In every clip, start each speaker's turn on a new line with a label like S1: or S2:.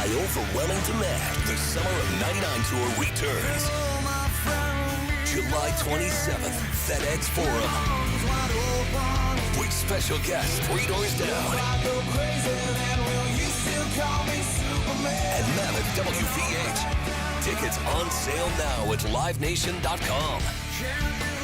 S1: By overwhelming demand, the Summer of '99 tour returns. July 27th, FedEx Forum. With special guests 3 doors down. And Mammoth WVH. Tickets on sale now at livenation.com.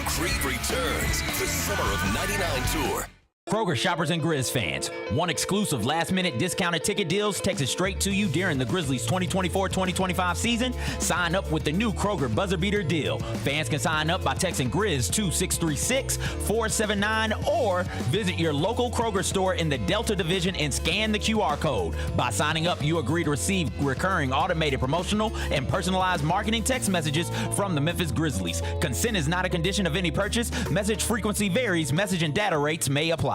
S1: Creed returns, the Summer of '99 tour.
S2: Kroger shoppers and Grizz fans, want exclusive last-minute discounted ticket deals texted straight to you during the Grizzlies 2024-2025 season? Sign up with the new Kroger Buzzer Beater deal. Fans can sign up by texting Grizz to 636-479 or visit your local Kroger store in the Delta Division and scan the QR code. By signing up, you agree to receive recurring automated promotional and personalized marketing text messages from the Memphis Grizzlies. Consent is not a condition of any purchase. Message frequency varies. Message and data rates may apply.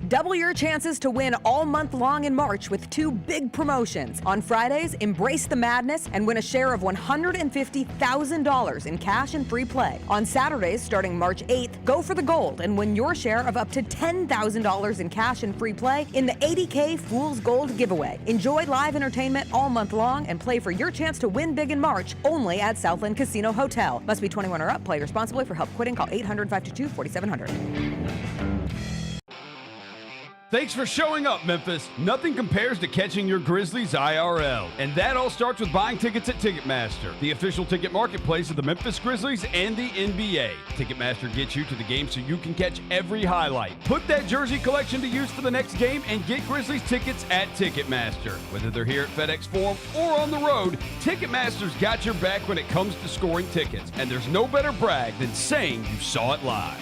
S3: Double your chances to win all month long in March with 2 big promotions. On Fridays, embrace the madness and win a share of $150,000 in cash and free play. On Saturdays, starting March 8th, go for the gold and win your share of up to $10,000 in cash and free play in the $80K Fool's Gold giveaway. Enjoy live entertainment all month long and play for your chance to win big in March only at Southland Casino Hotel. Must be 21 or up. Play responsibly. For help quitting, call 800-522-4700.
S4: Thanks for showing up, Memphis. Nothing compares to catching your Grizzlies IRL. And that all starts with buying tickets at Ticketmaster, the official ticket marketplace of the Memphis Grizzlies and the NBA. Ticketmaster gets you to the game so you can catch every highlight. Put that jersey collection to use for the next game and get Grizzlies tickets at Ticketmaster. Whether they're here at FedEx Forum or on the road, Ticketmaster's got your back when it comes to scoring tickets. And there's no better brag than saying you saw it live.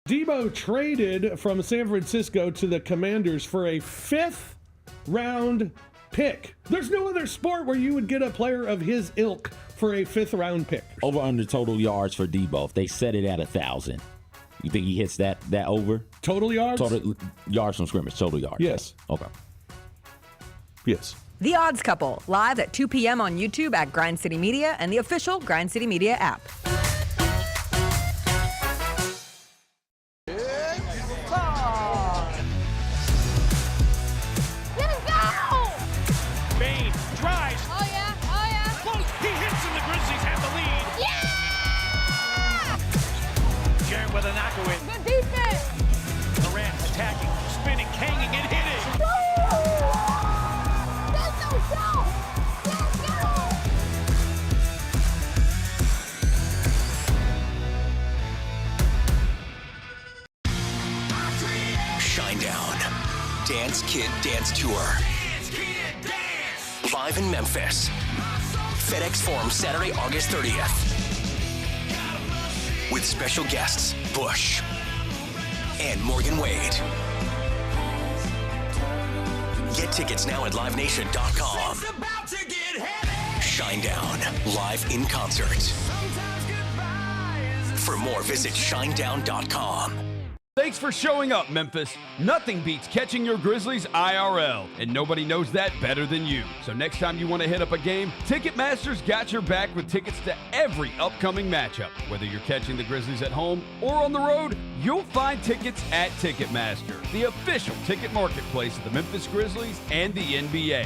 S5: Debo traded from San Francisco to the Commanders for a 5th-round pick. There's no other sport where you would get a player of his ilk for a 5th-round pick.
S6: Over under total yards for Debo. If they set it at 1,000, you think he hits that over?
S5: Total yards?
S6: Total yards from scrimmage. Total yards.
S5: Yes.
S6: Okay.
S5: Yes.
S3: The Odds Couple, live at 2 p.m. on YouTube at Grind City Media and the official Grind City Media app.
S1: Dance Kid Dance Tour. Live in Memphis. FedEx Forum, Saturday, August 30th. With special guests, Bush and Morgan Wade. Get tickets now at livenation.com. Shinedown, live in concert. For more, visit shinedown.com.
S4: Thanks for showing up, Memphis. Nothing beats catching your Grizzlies IRL, and nobody knows that better than you. So next time you want to hit up a game, Ticketmaster's got your back with tickets to every upcoming matchup. Whether you're catching the Grizzlies at home or on the road, you'll find tickets at Ticketmaster, the official ticket marketplace of the Memphis Grizzlies and the NBA.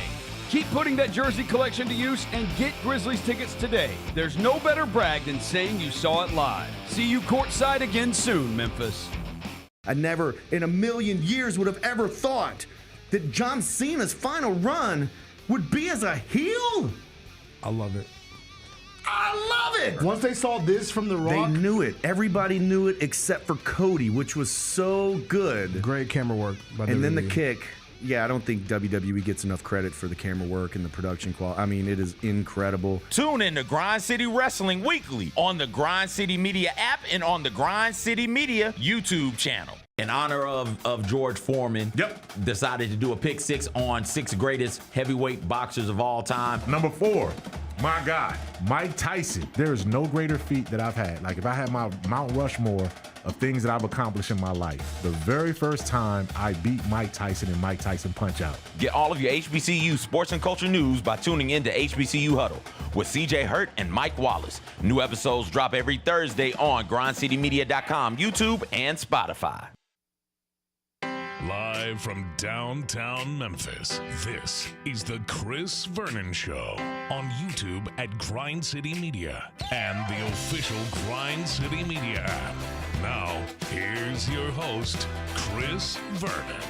S4: Keep putting that jersey collection to use and get Grizzlies tickets today. There's no better brag than saying you saw it live. See you courtside again soon, Memphis.
S7: I never in a million years would have ever thought that John Cena's final run would be as a heel.
S8: I love it.
S7: I love it.
S8: Once they saw this from The Rock.
S7: They knew it. Everybody knew it except for Cody, which was so good.
S8: Great camera work by WWE.
S7: And then the kick. Yeah, I don't think WWE gets enough credit for the camera work and the production quality. I mean, it is incredible.
S2: Tune in to Grind City Wrestling weekly on the Grind City Media app and on the Grind City Media YouTube channel. In honor of George Foreman, decided to do a pick 6 on 6 greatest heavyweight boxers of all time.
S9: Number 4, my guy, Mike Tyson.
S8: There is no greater feat that I've had. Like, if I had my Mount Rushmore of things that I've accomplished in my life, the very first time I beat Mike Tyson in Mike Tyson Punch-Out.
S2: Get all of your HBCU sports and culture news by tuning in to HBCU Huddle with CJ Hurt and Mike Wallace. New episodes drop every Thursday on grindcitymedia.com, YouTube, and Spotify.
S10: Live Live from downtown Memphis, this is the Chris Vernon Show on YouTube at Grind City Media and the official Grind City Media app. Now, here's your host, Chris Vernon.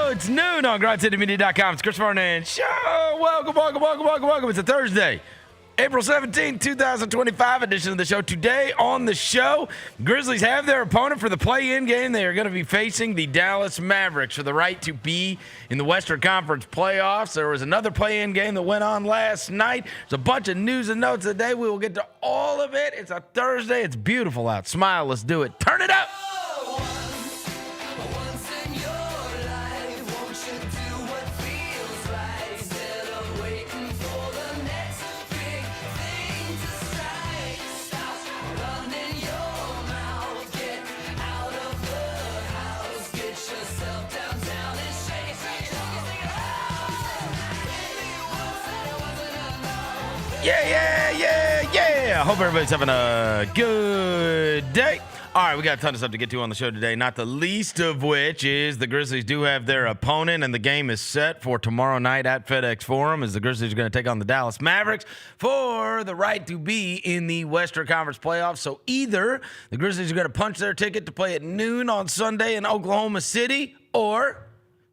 S4: It's noon on GrindCityMedia.com. It's Chris Vernon Show. Welcome. It's a Thursday, April 17, 2025 edition of the show. Today on the show, Grizzlies have their opponent for the play-in game. They are going to be facing the Dallas Mavericks for the right to be in the Western Conference playoffs. There was another play-in game that went on last night. There's a bunch of news and notes today. We will get to all of it. It's a Thursday. It's beautiful out. Smile. Let's do it. Turn it up. Yeah. Hope everybody's having a good day. All right, we got a ton of stuff to get to on the show today, not the least of which is the Grizzlies do have their opponent, and the game is set for tomorrow night at FedEx Forum as the Grizzlies are going to take on the Dallas Mavericks for the right to be in the Western Conference playoffs. So either the Grizzlies are going to punch their ticket to play at noon on Sunday in Oklahoma City, or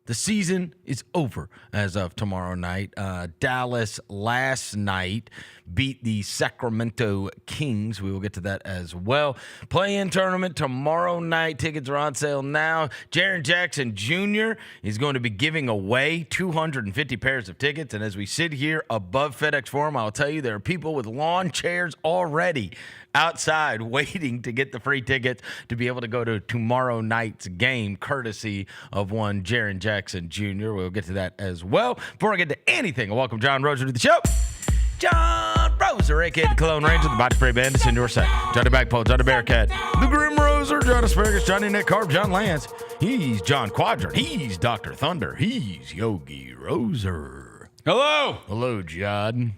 S4: the season is over as of tomorrow night. Dallas last night beat the Sacramento Kings. We will get to that as well. Play-in tournament tomorrow night. Tickets are on sale now. Jaren Jackson Jr. is going to be giving away 250 pairs of tickets. And as we sit here above FedEx Forum, I'll tell you there are people with lawn chairs already outside waiting to get the free tickets to be able to go to tomorrow night's game, courtesy of one Jaren Jackson Jr. We'll get to that as well. Before I get to anything, I welcome John Roser to the show. John Roser, a.k.a. the Cologne Ranger, the Body Spray Bandits in your set. Johnny Bagpole, Johnny Bearcat, the Grim Roser, John Asparagus, Johnny Nick Carp, John Lance. He's John Quadrant. He's Dr. Thunder. He's Yogi Roser. Hello, John.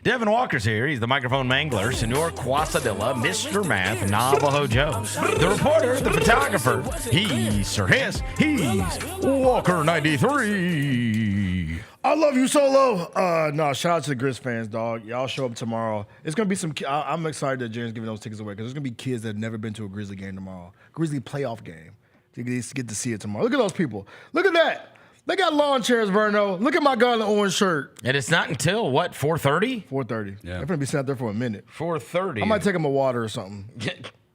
S4: Devin Walker's here. He's the microphone mangler, Senor Quasadilla, Mr. Math, Navajo Joe. The reporter, the photographer, he's Sir Hiss. He's Walker 93.
S11: I love you, Solo. No, shout out to the Grizz fans, dog. Y'all show up tomorrow. It's going to be some – I'm excited that Jaren's giving those tickets away because there's going to be kids that have never been to a Grizzly game tomorrow. Grizzly playoff game. You get to see it tomorrow. Look at those people. Look at that. They got lawn chairs, Verno. Look at my guy in the orange shirt.
S4: And it's not until, what, 4:30?
S11: 4:30. Yeah. They're going to be sat there for a minute.
S4: 4:30.
S11: I might take them a water or something.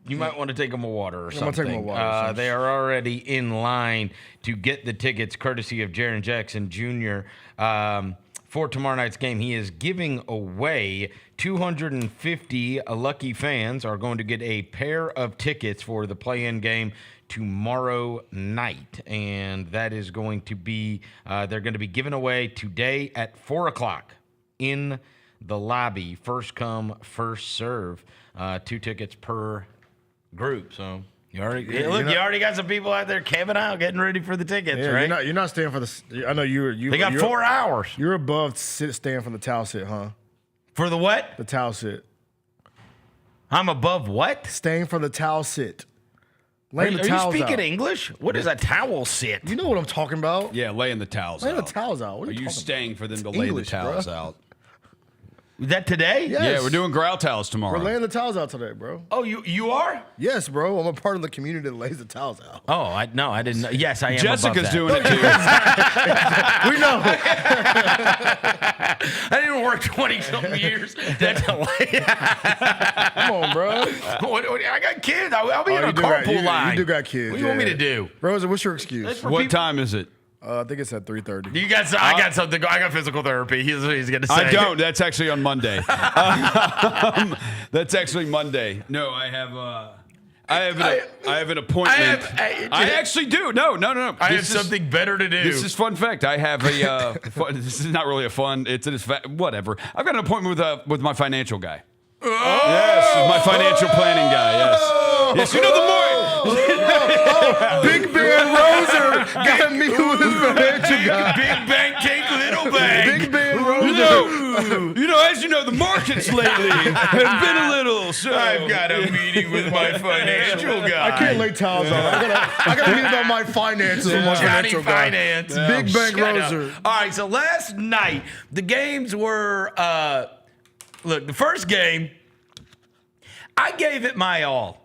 S4: You might want to take them a water or something.
S11: I'm going to take them a water or something.
S4: They are already in line to get the tickets courtesy of Jaren Jackson Jr. For tomorrow night's game. He is giving away 250 lucky fans are going to get a pair of tickets for the play-in game tomorrow night, and that is going to be they're going to be given away today at 4 o'clock in the lobby. First come, first serve. 2 tickets per group. So you already got some people out there camping out, getting ready for the tickets, right?
S11: You're not staying for the. I know you.
S4: They got 4 hours.
S11: You're above staying for the towel sit, huh?
S4: For the what?
S11: The towel sit.
S4: I'm above what?
S11: Staying for the towel sit. Laying the towels
S12: you speaking
S11: out.
S12: English? What is a towel sit?
S11: You know what I'm talking about.
S4: Yeah, laying the towels
S11: Laying
S4: out.
S11: the towels out. What
S4: Are
S11: are
S4: you
S11: talking
S4: staying for them to
S11: It's
S4: lay
S11: English,
S4: the towels
S11: bro.
S4: out?
S12: Is that today?
S11: Yes.
S4: Yeah, we're doing growl towels tomorrow.
S11: We're laying the towels out today, bro.
S12: Oh, you are?
S11: Yes, bro. I'm a part of the community that lays the towels out.
S12: Oh, I didn't know. Yes, I am.
S4: Jessica's
S12: above that.
S4: doing it too.
S11: We know.
S12: I didn't work 20-something years. That's hilarious.
S11: Come on, bro.
S12: I got kids. I'll be in a
S11: you do got-
S12: carpool
S11: you-
S12: line.
S11: You do got kids.
S12: What do you want me to do?
S11: Rosa, what's your excuse?
S12: That's for
S4: What
S12: people-
S4: time is it?
S11: I think it's at 3:30.
S12: You got? I got something. I got physical therapy. He's going to say.
S4: I don't. That's actually on Monday. That's actually Monday. No, I have an appointment. I actually do. No.
S12: I have something better to do.
S4: This is fun fact. I have a. This is not really a fun. It's whatever. I've got an appointment with my financial guy. Yes, my financial planning guy. Yes, you know the more.
S11: Big Ben Roser got me with his financial guy.
S12: Big bank take little bank.
S11: Big Ben Roser.
S4: As you know, the markets lately have been a little. So
S12: I've got a meeting with my financial guy.
S11: I can't lay towels on. I got to meet about my finances with my
S12: Johnny
S11: financial guy.
S12: Finance.
S11: Big Bank
S12: Shut up.
S11: Roser.
S12: All right, so last night, the games were, look, the first game, I gave it my all.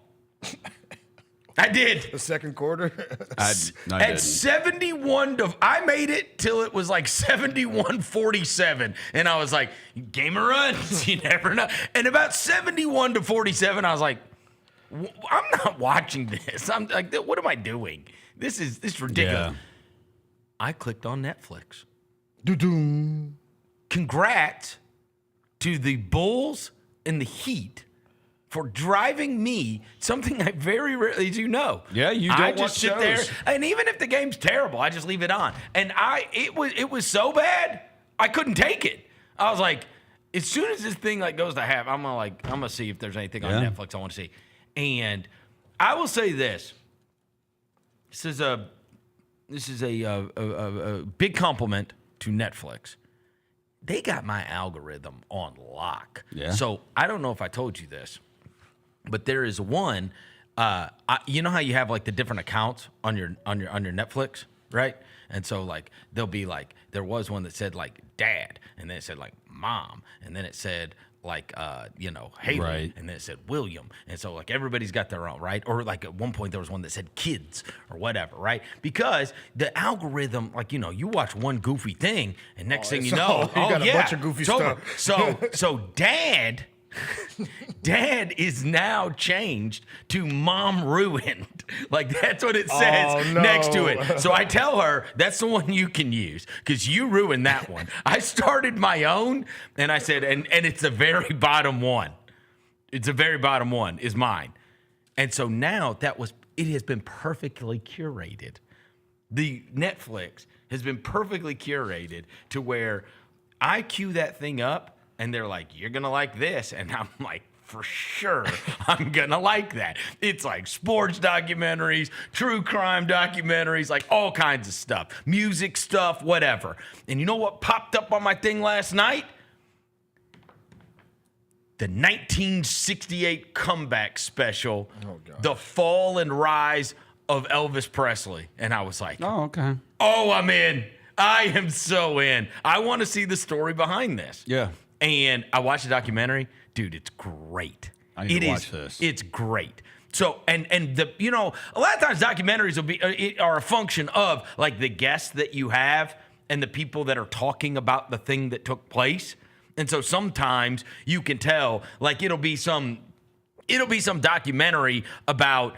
S12: I did.
S11: The second quarter.
S4: I
S12: At
S4: didn't.
S12: 71 to, I made it till it was like 71-47. And I was like, game of runs, you never know. And about 71-47, I was like, I'm not watching this. I'm like, what am I doing? This is ridiculous.
S4: Yeah.
S12: I clicked on Netflix.
S11: Doo-doom.
S12: Congrats to the Bulls and the Heat for driving me something I very rarely, as you know.
S4: Yeah, you don't
S12: I
S4: watch
S12: just sit
S4: shows.
S12: there, and even if the game's terrible, I just leave it on. And it was so bad, I couldn't take it. I was like, as soon as this thing like goes to half, I'm gonna see if there's anything on Netflix I want to see. And I will say this: this is a big compliment to Netflix. They got my algorithm on lock.
S4: Yeah.
S12: So I don't know if I told you this, but there is one. You know how you have like the different accounts on your Netflix, right? And so like there'll be like there was one that said like dad, and then it said like mom, and then it said like Haley,
S4: Right.
S12: and then it said William, and so like everybody's got their own, right? Or like at one point there was one that said kids or whatever, right? Because the algorithm, like you watch one goofy thing, and next thing you know,
S11: you got a bunch of goofy
S12: it's over.
S11: stuff.
S12: So dad is now changed to mom ruined. Like that's what it says
S11: Oh, no.
S12: next to it. So I tell her that's the one you can use because you ruined that one. I started my own and I said, and it's the very bottom one. It's the very bottom one is mine. And so now it has been perfectly curated. The Netflix has been perfectly curated to where I cue that thing up and they're like, you're going to like this. And I'm like, for sure, I'm going to like that. It's like sports documentaries, true crime documentaries, like all kinds of stuff, music stuff, whatever. And you know what popped up on my thing last night? The 1968 comeback special, The Fall and Rise of Elvis Presley. And I was like,
S4: Oh, okay.
S12: oh, I'm in. I am so in. I want to see the story behind this.
S4: Yeah.
S12: And I watched the documentary. Dude, it's great.
S4: I need to watch this.
S12: It's great. So, and the a lot of times documentaries are a function of like the guests that you have and the people that are talking about the thing that took place. And so sometimes you can tell, like it'll be some documentary about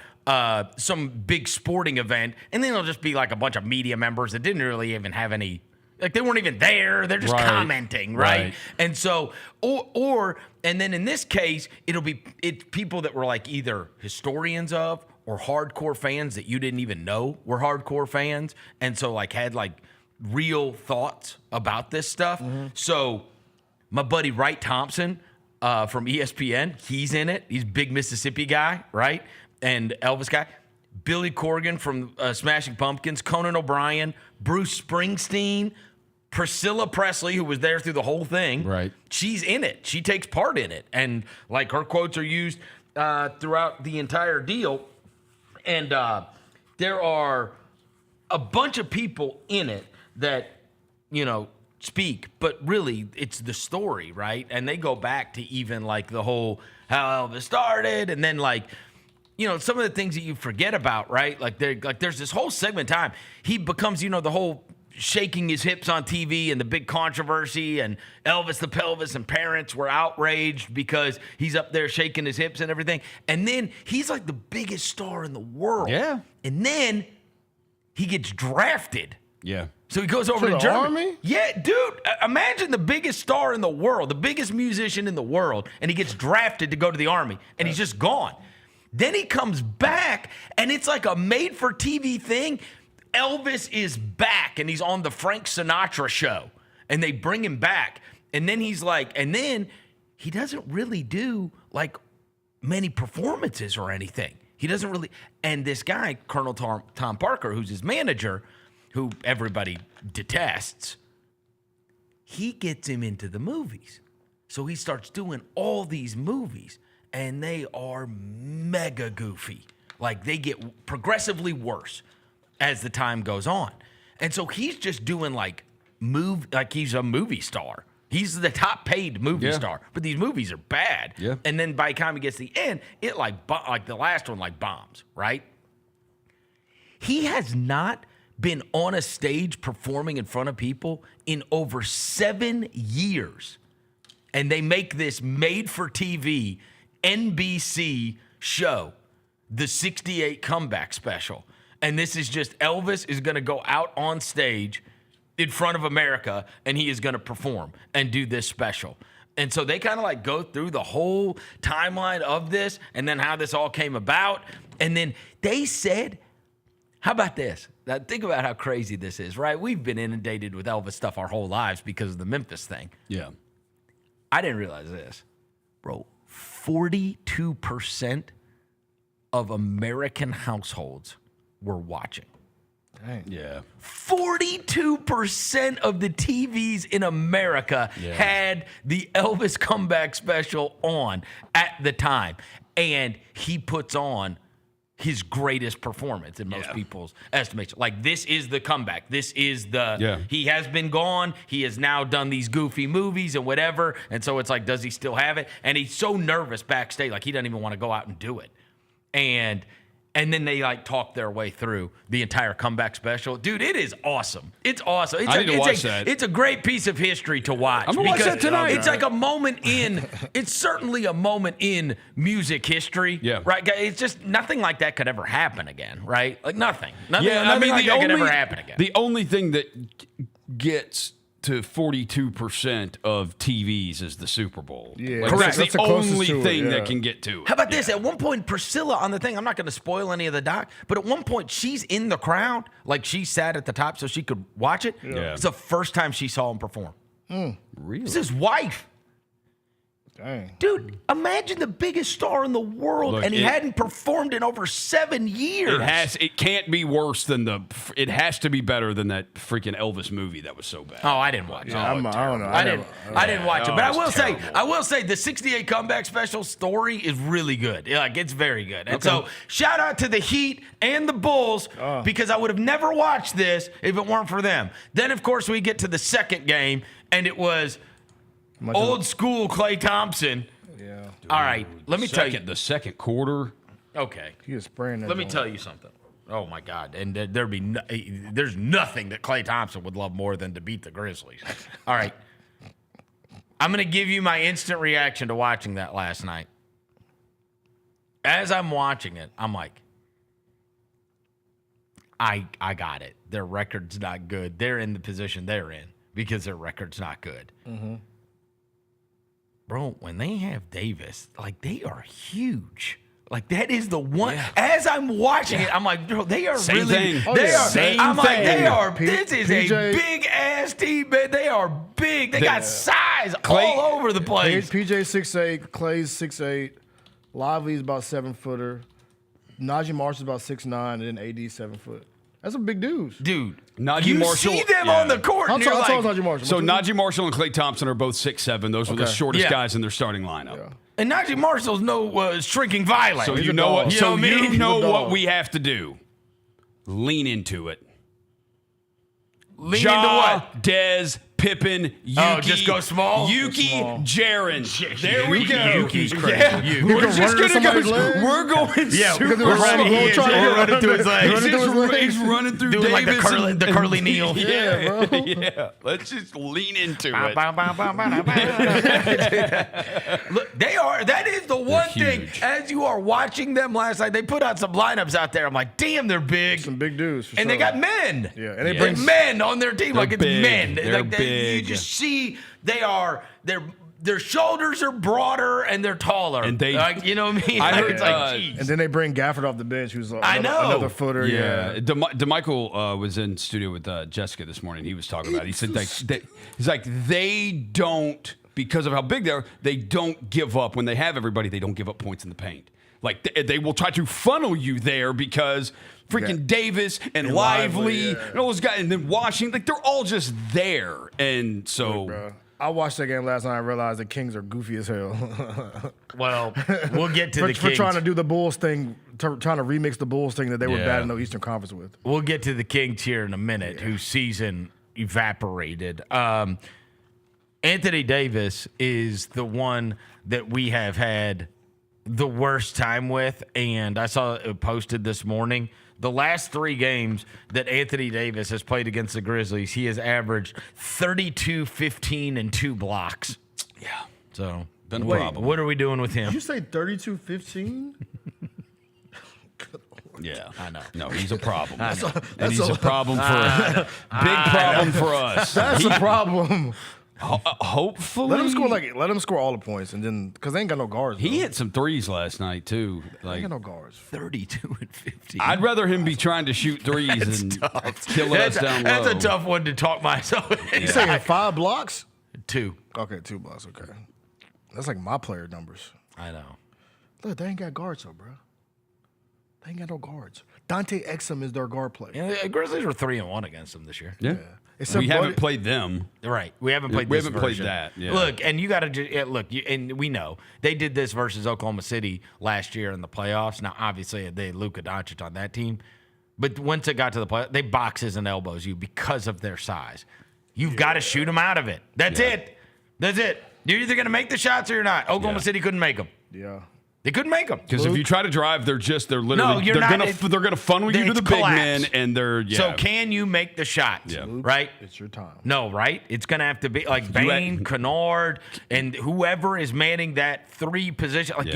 S12: some big sporting event, and then it'll just be like a bunch of media members that didn't really even have any, like they weren't even there. They're just commenting, right? And so, and then in this case, it's people that were like either historians of or hardcore fans that you didn't even know were hardcore fans, and so like had like real thoughts about this stuff. So my buddy Wright Thompson from ESPN, he's in it. He's a big Mississippi guy, right? And Elvis guy. Billy Corgan from Smashing Pumpkins, Conan O'Brien, Bruce Springsteen, Priscilla Presley, who was there through the whole thing.
S4: Right.
S12: She's in it. She takes part in it. And like her quotes are used throughout the entire deal. And there are a bunch of people in it that, speak, but really it's the story, right? And they go back to even like the whole how Elvis started, and then like, some of the things that you forget about, right? Like there's this whole segment time. He becomes, the whole shaking his hips on TV and the big controversy, and Elvis the Pelvis and parents were outraged because he's up there shaking his hips and everything. And then he's like the biggest star in the world.
S4: Yeah.
S12: And then he gets drafted.
S4: Yeah.
S12: So he goes over to
S11: the
S12: Germany.
S11: Army?
S12: Yeah, dude. Imagine the biggest star in the world, the biggest musician in the world, and he gets drafted to go to the Army, and he's just gone. Then he comes back, and it's like a made-for-TV thing. Elvis is back, and he's on the Frank Sinatra show, and they bring him back. And then he's like, and then he doesn't really do like many performances or anything. He doesn't really. And this guy, Colonel Tom Parker, who's his manager, who everybody detests, he gets him into the movies. So he starts doing all these movies, and they are mega goofy. Like they get progressively worse as the time goes on. And so he's just doing like he's a movie star. He's the top paid movie star, but these movies are bad.
S4: Yeah.
S12: And then by the time he gets to the end, it like the last one like bombs, right? He has not been on a stage performing in front of people in over 7 years. And they make this made-for-TV NBC show, the 68 Comeback Special. And this is just Elvis is going to go out on stage in front of America, and he is going to perform and do this special. And so they kind of like go through the whole timeline of this and then how this all came about. And then they said, how about this? Now, think about how crazy this is, right? We've been inundated with Elvis stuff our whole lives because of the Memphis thing.
S4: Yeah.
S12: I didn't realize this. Bro, 42% of American households were watching.
S11: Dang.
S4: Yeah.
S12: 42% of the TVs in America had the Elvis Comeback Special on at the time. And he puts on his greatest performance in most people's estimation. Like, this is the comeback. This is the, he has been gone. He has now done these goofy movies and whatever. And so it's like, does he still have it? And he's so nervous backstage, like he doesn't even want to go out and do it. And then they like talk their way through the entire comeback special. Dude, it is awesome. It's awesome.
S4: I need to watch that.
S12: It's a great piece of history to watch.
S4: I'm going to watch that tonight.
S12: It's like a moment in, it's certainly a moment in music history.
S4: Yeah.
S12: Right? It's just nothing like that could ever happen again, right? Like nothing. Nothing like that could ever happen again.
S4: The only thing that gets to 42% of TVs is the Super Bowl.
S11: Yeah,
S4: like,
S12: correct.
S4: That's the only thing that can get to it.
S12: How about this? At one point, Priscilla on the thing, I'm not going to spoil any of the doc, but at one point, she's in the crowd. Like, she sat at the top so she could watch it.
S4: Yeah.
S12: It's the first time she saw him perform.
S4: Really?
S12: It's his wife.
S11: Dang.
S12: Dude, imagine the biggest star in the world,
S4: Look,
S12: and he hadn't performed in over 7 years.
S4: It can't be worse than it has to be better than that freaking Elvis movie that was so bad.
S12: Oh, I didn't watch it.
S11: I don't know.
S12: I didn't watch it, but
S4: terrible.
S12: I will say the 68 Comeback Special story is really good. Like, it's very good. And so shout out to the Heat and the Bulls, because I would have never watched this if it weren't for them. Then, of course, we get to the second game, and it was old school Klay Thompson.
S11: Yeah.
S12: All right, let me tell you.
S4: The second quarter.
S12: Okay.
S11: He was spraying that.
S12: Let me tell you something. Oh my God! And there's nothing that Klay Thompson would love more than to beat the Grizzlies. All right, I'm gonna give you my instant reaction to watching that last night. As I'm watching it, I'm like, I got it. Their record's not good. They're in the position they're in because their record's not good. Mm-hmm. Bro, when they have Davis, like, they are huge. Like, that is the one. Yeah. As I'm watching it, I'm like, bro, they are
S4: Same
S12: really.
S4: thing.
S12: Oh, they are.
S4: Same
S12: I'm like,
S4: thing.
S12: they are.
S11: This
S12: is
S11: PJ,
S12: a big ass team, man. They are big. They got size all over the place.
S11: PJ 6'8", Clay's 6'8", Lively's about 7 footer, Najee Marshall's about 6'9", and then AD 7 foot. That's some big dudes.
S12: Dude.
S4: Najee
S12: you
S4: Marshall,
S12: see them on the court.
S11: How
S12: And you're
S11: tall is
S12: like,
S11: Najee Marshall?
S4: So Najee Marshall and Klay Thompson are both 6'7". Those were the shortest guys in their starting lineup.
S12: and Najee Marshall's no shrinking violet.
S4: So you know what?
S12: You know what I mean?
S4: You know what we have to do. Lean into it.
S12: Lean into what?
S4: Dez, Pippen, Yuki.
S12: Oh, just go small?
S4: Yuki, Jaren. There we go.
S12: Yuki's crazy.
S4: Yeah. We're just going to go. We're going super
S12: running through his legs.
S4: He's running through
S12: Doing
S4: Davis
S12: like the curly kneel.
S4: Yeah, bro. Yeah. Let's just lean into it.
S12: Look, that is the one thing. As you are watching them last night, they put out some lineups out there. I'm like, damn, they're big.
S11: Some big dudes. For
S12: and
S11: sure.
S12: they got men.
S11: Yeah, and they
S12: bring men on their team.
S4: They're
S12: Like it's
S4: big.
S12: men.
S4: They're
S12: Like
S4: big.
S12: You just see their shoulders are broader and they're taller.
S4: And they,
S12: like, you know what I mean?
S4: I
S12: Like,
S4: heard,
S12: it's like, geez.
S11: And then they bring Gafford off the bench, who's another footer.
S4: Yeah. DeMichael was in studio with Jessica this morning. He was talking about it. He said he's like, they don't, because of how big they are, they don't give up. When they have everybody, they don't give up points in the paint. Like, they will try to funnel you there because freaking Davis and Lively and all those guys, and then Washington, like, they're all just there. And so...
S11: Bro. I watched that game last night. I realized the Kings are goofy as hell.
S12: Well, we'll get to the Kings.
S11: For trying to do the Bulls thing, trying to remix the Bulls thing that they were bad in the Eastern Conference with.
S12: We'll get to the Kings here in a minute, whose season evaporated. Anthony Davis is the one that we have had the worst time with, and I saw it posted this morning. The last 3 games that Anthony Davis has played against the Grizzlies, he has averaged 32, 15, and 2 blocks.
S4: Yeah.
S12: So,
S4: been a problem.
S12: What are we doing with him?
S11: Did you say 32-15?
S4: Yeah,
S12: I know.
S4: No, he's a problem. And he's a problem for big problem for us.
S11: That's a problem.
S4: Hopefully,
S11: let him score all the points, and then because they ain't got no guards.
S4: He hit some threes last night too.
S11: They ain't got no guards.
S12: 32 and 15.
S4: I'd rather him be trying to shoot threes and killing us down low.
S12: That's a tough one to talk myself.
S11: You saying 5 blocks?
S12: 2.
S11: Okay, 2 blocks. Okay, that's like my player numbers.
S12: I know.
S11: Look, they ain't got guards though, bro. They ain't got no guards. Dante Exum is their guard player.
S12: Yeah, the Grizzlies were 3-1 against them this year.
S4: Yeah. We haven't played them.
S12: Right. We haven't played
S4: We
S12: this
S4: haven't played
S12: version.
S4: that. Yeah.
S12: Look, and you got to look, and we know they did this versus Oklahoma City last year in the playoffs. Now, obviously, they had Luka Doncic on that team, but once it got to the playoffs, they boxes and elbows you because of their size. You've got to shoot them out of it. That's it. That's it. You're either going to make the shots or you're not. Oklahoma City couldn't make them.
S11: Yeah.
S12: They couldn't make them
S4: Because if you try to drive, they're literally
S12: you're not.
S4: They're gonna funnel you to the big men, and they're
S12: So can you make the shots?
S4: Yeah.
S12: Right.
S11: It's your time.
S12: No, right? It's gonna have to be like Bain, Kennard, and whoever is manning that 3 position. Like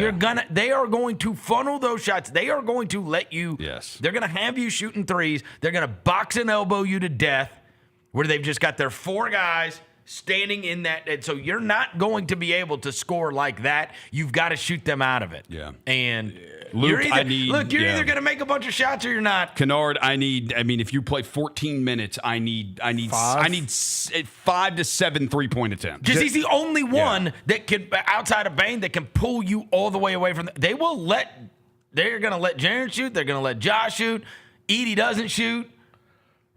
S12: they are going to funnel those shots. They are going to let you.
S4: Yes.
S12: They're gonna have you shooting threes. They're gonna box and elbow you to death, where they've just got their 4 guys standing in that, and so you're not going to be able to score like that. You've got to shoot them out of it.
S4: Yeah.
S12: And
S4: Luke,
S12: you're either going to make a bunch of shots or you're not.
S4: Kennard, if you play 14 minutes, I need 5 to 7 3-point attempts.
S12: Because he's the only one that can, outside of Bain, that can pull you all the way away from they're going to let Jaren shoot. They're going to let Josh shoot. Edie doesn't shoot.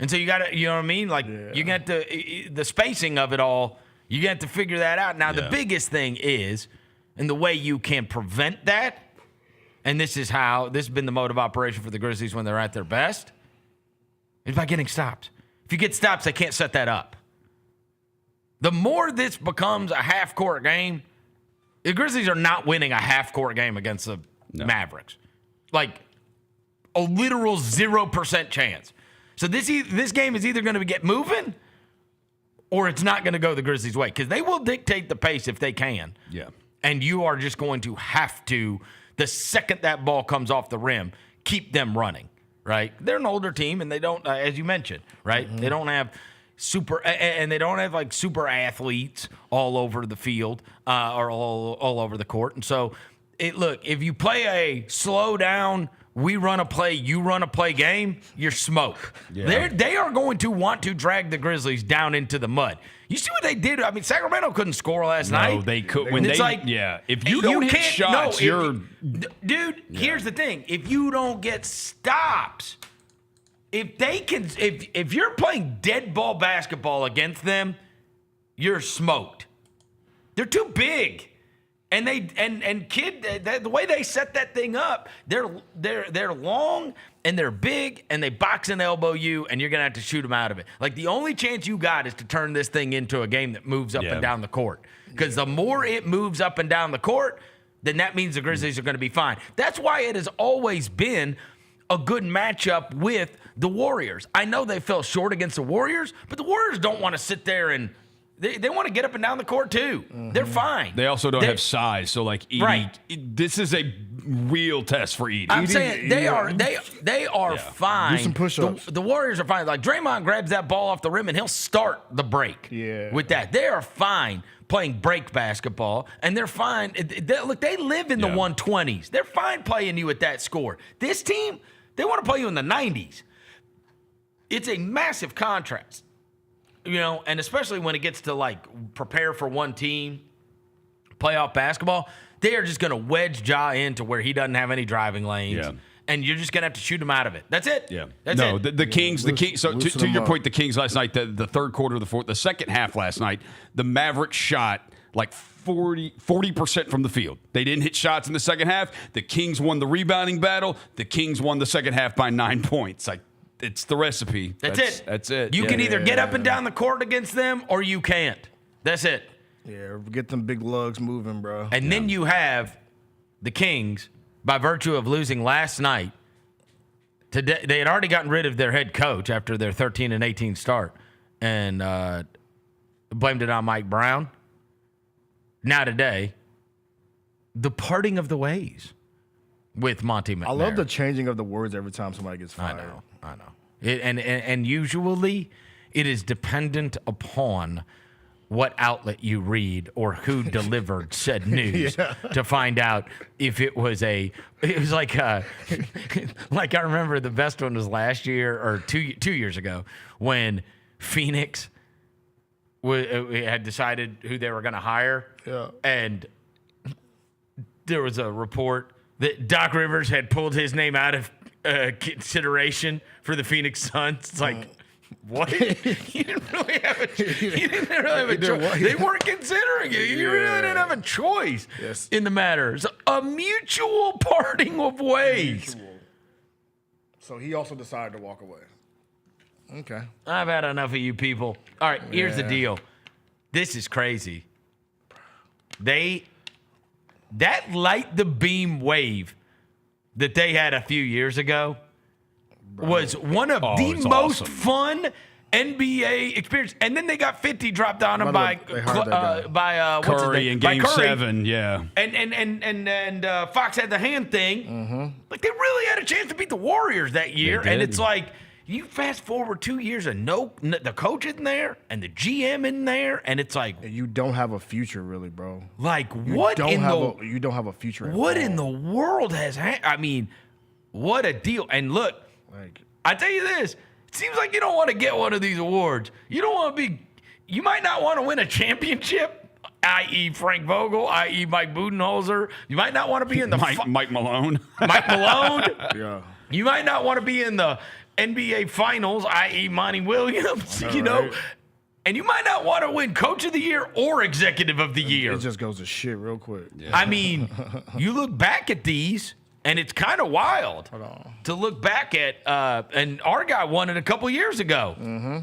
S12: And so you got to, you know what I mean? Like, you got the spacing of it all, you got to figure that out. Now, the biggest thing is, and the way you can prevent that, and this has been the mode of operation for the Grizzlies when they're at their best, is by getting stops. If you get stops, they can't set that up. The more this becomes a half-court game, the Grizzlies are not winning a half-court game against the Mavericks. Like, a literal 0% chance. So this game is either going to get moving or it's not going to go the Grizzlies' way, because they will dictate the pace if they can.
S4: Yeah.
S12: And you are just going to have to, the second that ball comes off the rim, keep them running, right? They're an older team, and they don't, as you mentioned, right? Mm-hmm. They don't have super athletes all over the field or all over the court. And so, if you play a slow down, we run a play, you run a play game, you're smoked. Yeah. They are going to want to drag the Grizzlies down into the mud. You see what they did? I mean, Sacramento couldn't score last night.
S4: No, they could. If you don't hit shots, you're...
S12: Dude, here's the thing. If you don't get stops, if you're playing dead ball basketball against them, you're smoked. They're too big. And the way they set that thing up, they're long and they're big and they box and elbow you, and you're gonna have to shoot them out of it. Like, the only chance you got is to turn this thing into a game that moves up and down the court. Because the more it moves up and down the court, then that means the Grizzlies are gonna be fine. That's why it has always been a good matchup with the Warriors. I know they fell short against the Warriors, but the Warriors don't want to sit there and They want to get up and down the court too. They're fine.
S4: They also don't have size, so like Edey, this is a real test for Edey.
S12: I'm saying they are fine.
S11: Do some push-ups.
S12: The Warriors are fine. Like, Draymond grabs that ball off the rim and he'll start the break. With that, they are fine playing break basketball, and they're fine. Look, they live in the 120s. They're fine playing you at that score. This team, they want to play you in the 90s. It's a massive contrast. And especially when it gets to, like, prepare for one team, playoff basketball, they are just going to wedge Ja into where he doesn't have any driving lanes. Yeah. And you're just going to have to shoot him out of it. That's it.
S4: Yeah.
S12: That's it.
S4: The Kings. So to your point, the Kings last night, the third quarter, the second half last night, the Mavericks shot like 40% from the field. They didn't hit shots in the second half. The Kings won the rebounding battle. The Kings won the second half by 9 points. Like, it's the recipe.
S12: That's it. You can either get up and down the court against them, or you can't. That's it.
S11: Yeah, get them big lugs moving, bro.
S12: And then you have the Kings, by virtue of losing last night. Today, they had already gotten rid of their head coach after their 13-18 start, and blamed it on Mike Brown. Now today, the parting of the ways with Monty McNair.
S11: I love the changing of the words every time somebody gets fired.
S12: I know. And usually it is dependent upon what outlet you read or who delivered said news to find out if it was like like, I remember the best one was last year or two years ago when Phoenix had decided who they were going to hire. Yeah. And there was a report that Doc Rivers had pulled his name out of consideration for the Phoenix Suns. It's like, what? You didn't really have a choice. They weren't considering you. You really didn't have a choice in the matter. It's a mutual parting of ways.
S11: So he also decided to walk away. Okay.
S12: I've had enough of you people. All right, here's the deal. This is crazy. That light the beam wave that they had a few years ago was one of the most fun NBA experience. And then they got 50 dropped on them by
S4: Curry in Game 7. Yeah.
S12: And Fox had the hand thing. Mm-hmm. Like, they really had a chance to beat the Warriors that year. And it's like, you fast forward 2 years and the coach isn't there and the GM isn't there, and it's like,
S11: you don't have a future, really, bro.
S12: Like, you
S11: don't have a future.
S12: What in the world I mean, what a deal! And look, like, I tell you this, it seems like you don't want to get one of these awards. You don't want to be. You might not want to win a championship, i.e. Frank Vogel, i.e. Mike Budenholzer. You might not want to be in the
S4: Mike Malone.
S12: Mike Malone. Yeah. You might not want to be in the NBA Finals, i.e. Monty Williams, right. And you might not want to win Coach of the Year or Executive of the Year.
S11: It just goes to shit real quick.
S12: Yeah. I mean, you look back at these, and it's kind of wild to look back at, and our guy won it a couple years ago. Mm-hmm.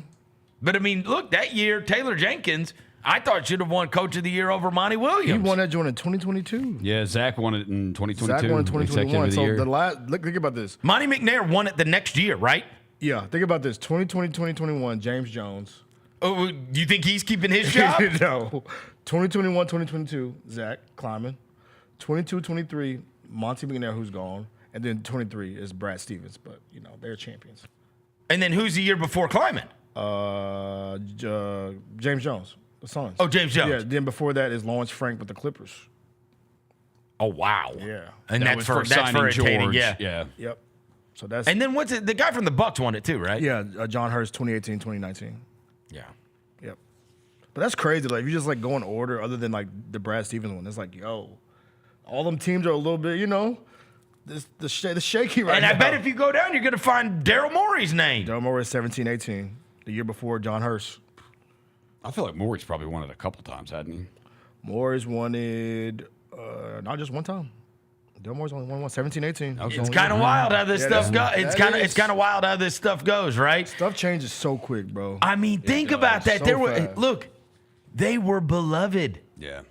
S12: But, I mean, look, that year, Taylor Jenkins, I thought should have won Coach of the Year over Monty Williams.
S11: He won that joint in 2022.
S4: Yeah, Zach won it in 2022.
S11: Zach won it in 2021. So think about this.
S12: Monty McNair won it the next year, right?
S11: Yeah, think about this. 2020, 2021, James Jones.
S12: Oh, do you think he's keeping his job?
S11: No. 2021, 2022, Zach Kleiman. 22, 23, Monty McNair, who's gone. And then 23 is Brad Stevens. But, they're champions.
S12: And then who's the year before Kleiman?
S11: James Jones. The Suns.
S12: Oh, James Jones.
S11: Yeah, then before that is Lawrence Frank with the Clippers.
S12: Oh, wow.
S11: Yeah.
S12: And that's for George. Yeah.
S11: Yep. So that's.
S12: And then what's it? The guy from the Bucks won it too, right?
S11: Yeah, John Hurst, 2018, 2019.
S12: Yeah.
S11: Yep. But that's crazy. Like, if you just like go in order, other than like the Brad Stevens one, it's like, yo, all them teams are a little bit, the shaky right
S12: And
S11: now.
S12: I bet if you go down, you're going to find Daryl Morey's name.
S11: Daryl Morey is 17-18, the year before John Hurst.
S4: I feel like Morey's probably won it a couple times, hadn't he?
S11: Morey's won it not just one time. Daryl Morey's only won 17-18.
S12: It's kind of wild how this stuff goes. It's kind of wild how this stuff goes, right?
S11: Stuff changes so quick, bro.
S12: I mean, think about that.
S11: So fast.
S12: They were beloved.
S4: Yeah.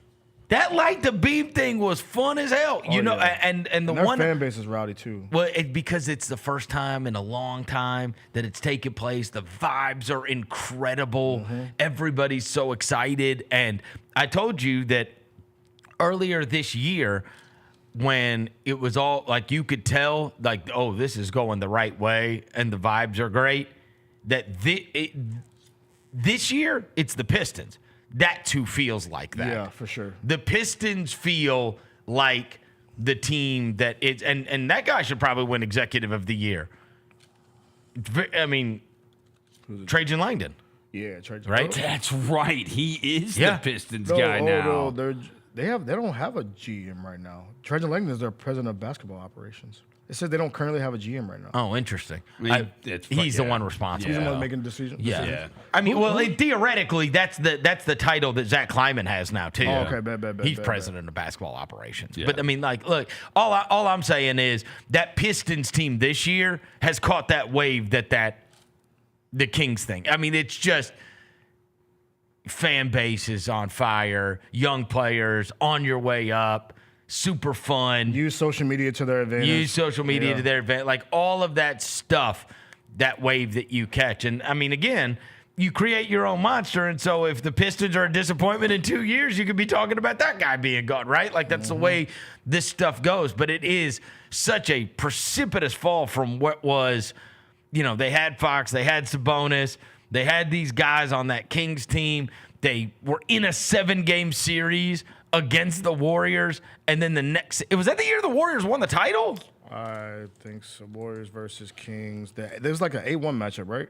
S12: That light the beam thing was fun as hell, and
S11: their
S12: one
S11: fan base is rowdy too.
S12: Well, because it's the first time in a long time that it's taken place. The vibes are incredible.
S11: Mm-hmm.
S12: Everybody's so excited, and I told you that earlier this year when it was all like you could tell, like, oh, this is going the right way, and the vibes are great. That this year it's the Pistons. That too feels like that.
S11: Yeah, for sure.
S12: The Pistons feel like the team that is, and that guy should probably win Executive of the Year. I mean, Trajan Langdon.
S11: Yeah, Trajan.
S12: Right?
S4: That's right. He is the Pistons guy now.
S11: They don't have a GM right now. Trajan Langdon is their president of basketball operations. It says they don't currently have a GM right now.
S12: Oh, interesting.
S4: He's
S12: the one responsible.
S11: He's the one making decisions.
S12: Yeah. I mean, theoretically, that's the title that Zach Kleiman has now too.
S11: Oh, okay, bad.
S12: He's president of basketball operations.
S4: Yeah.
S12: But I mean, like, look, all I'm saying is that Pistons team this year has caught that wave that the Kings thing. I mean, it's just fan base is on fire, young players on your way up. Super fun.
S11: Use social media to their advantage.
S12: To their advantage. Like all of that stuff, that wave that you catch. And I mean, again, you create your own monster. And so if the Pistons are a disappointment in 2 years, you could be talking about that guy being gone, right? Like that's the way this stuff goes. But it is such a precipitous fall from what was, they had Fox, they had Sabonis, they had these guys on that Kings team. They were in a 7-game series against the Warriors, and then was that the year the Warriors won the title?
S11: I think so. Warriors versus Kings. There was like an 8-1 matchup, right?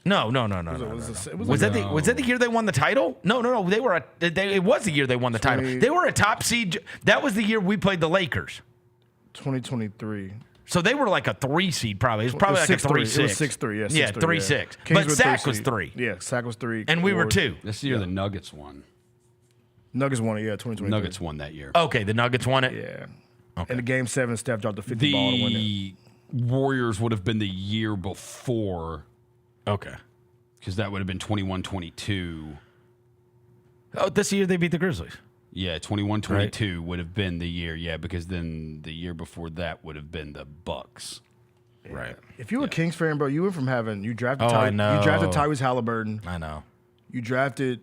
S12: No. Was that the year they won the title? No. It was the year they won the title. They were a top seed. That was the year we played the Lakers.
S11: 2023.
S12: So they were like a 3 seed, probably. It was probably like a 3-6.
S11: It was 6-3, yeah.
S12: 3-6. But Sac was 3.
S11: Yeah, Sac was 3.
S12: And we were 2.
S4: This year the Nuggets won.
S11: Nuggets won it, 2023.
S4: Nuggets won that year.
S12: Okay, the Nuggets won it?
S11: Yeah. Okay. And the Game 7, Steph dropped the 50 ball to win it.
S4: The Warriors would have been the year before.
S12: Okay.
S4: Because that would have been 21-22.
S12: Oh, this year they beat the Grizzlies.
S4: Yeah, 21-22 would have been the year. Because then the year before that would have been the Bucks.
S11: Yeah. Right. If you were a Kings fan, bro, you went from you drafted Tyrese Halliburton.
S12: I know.
S11: You drafted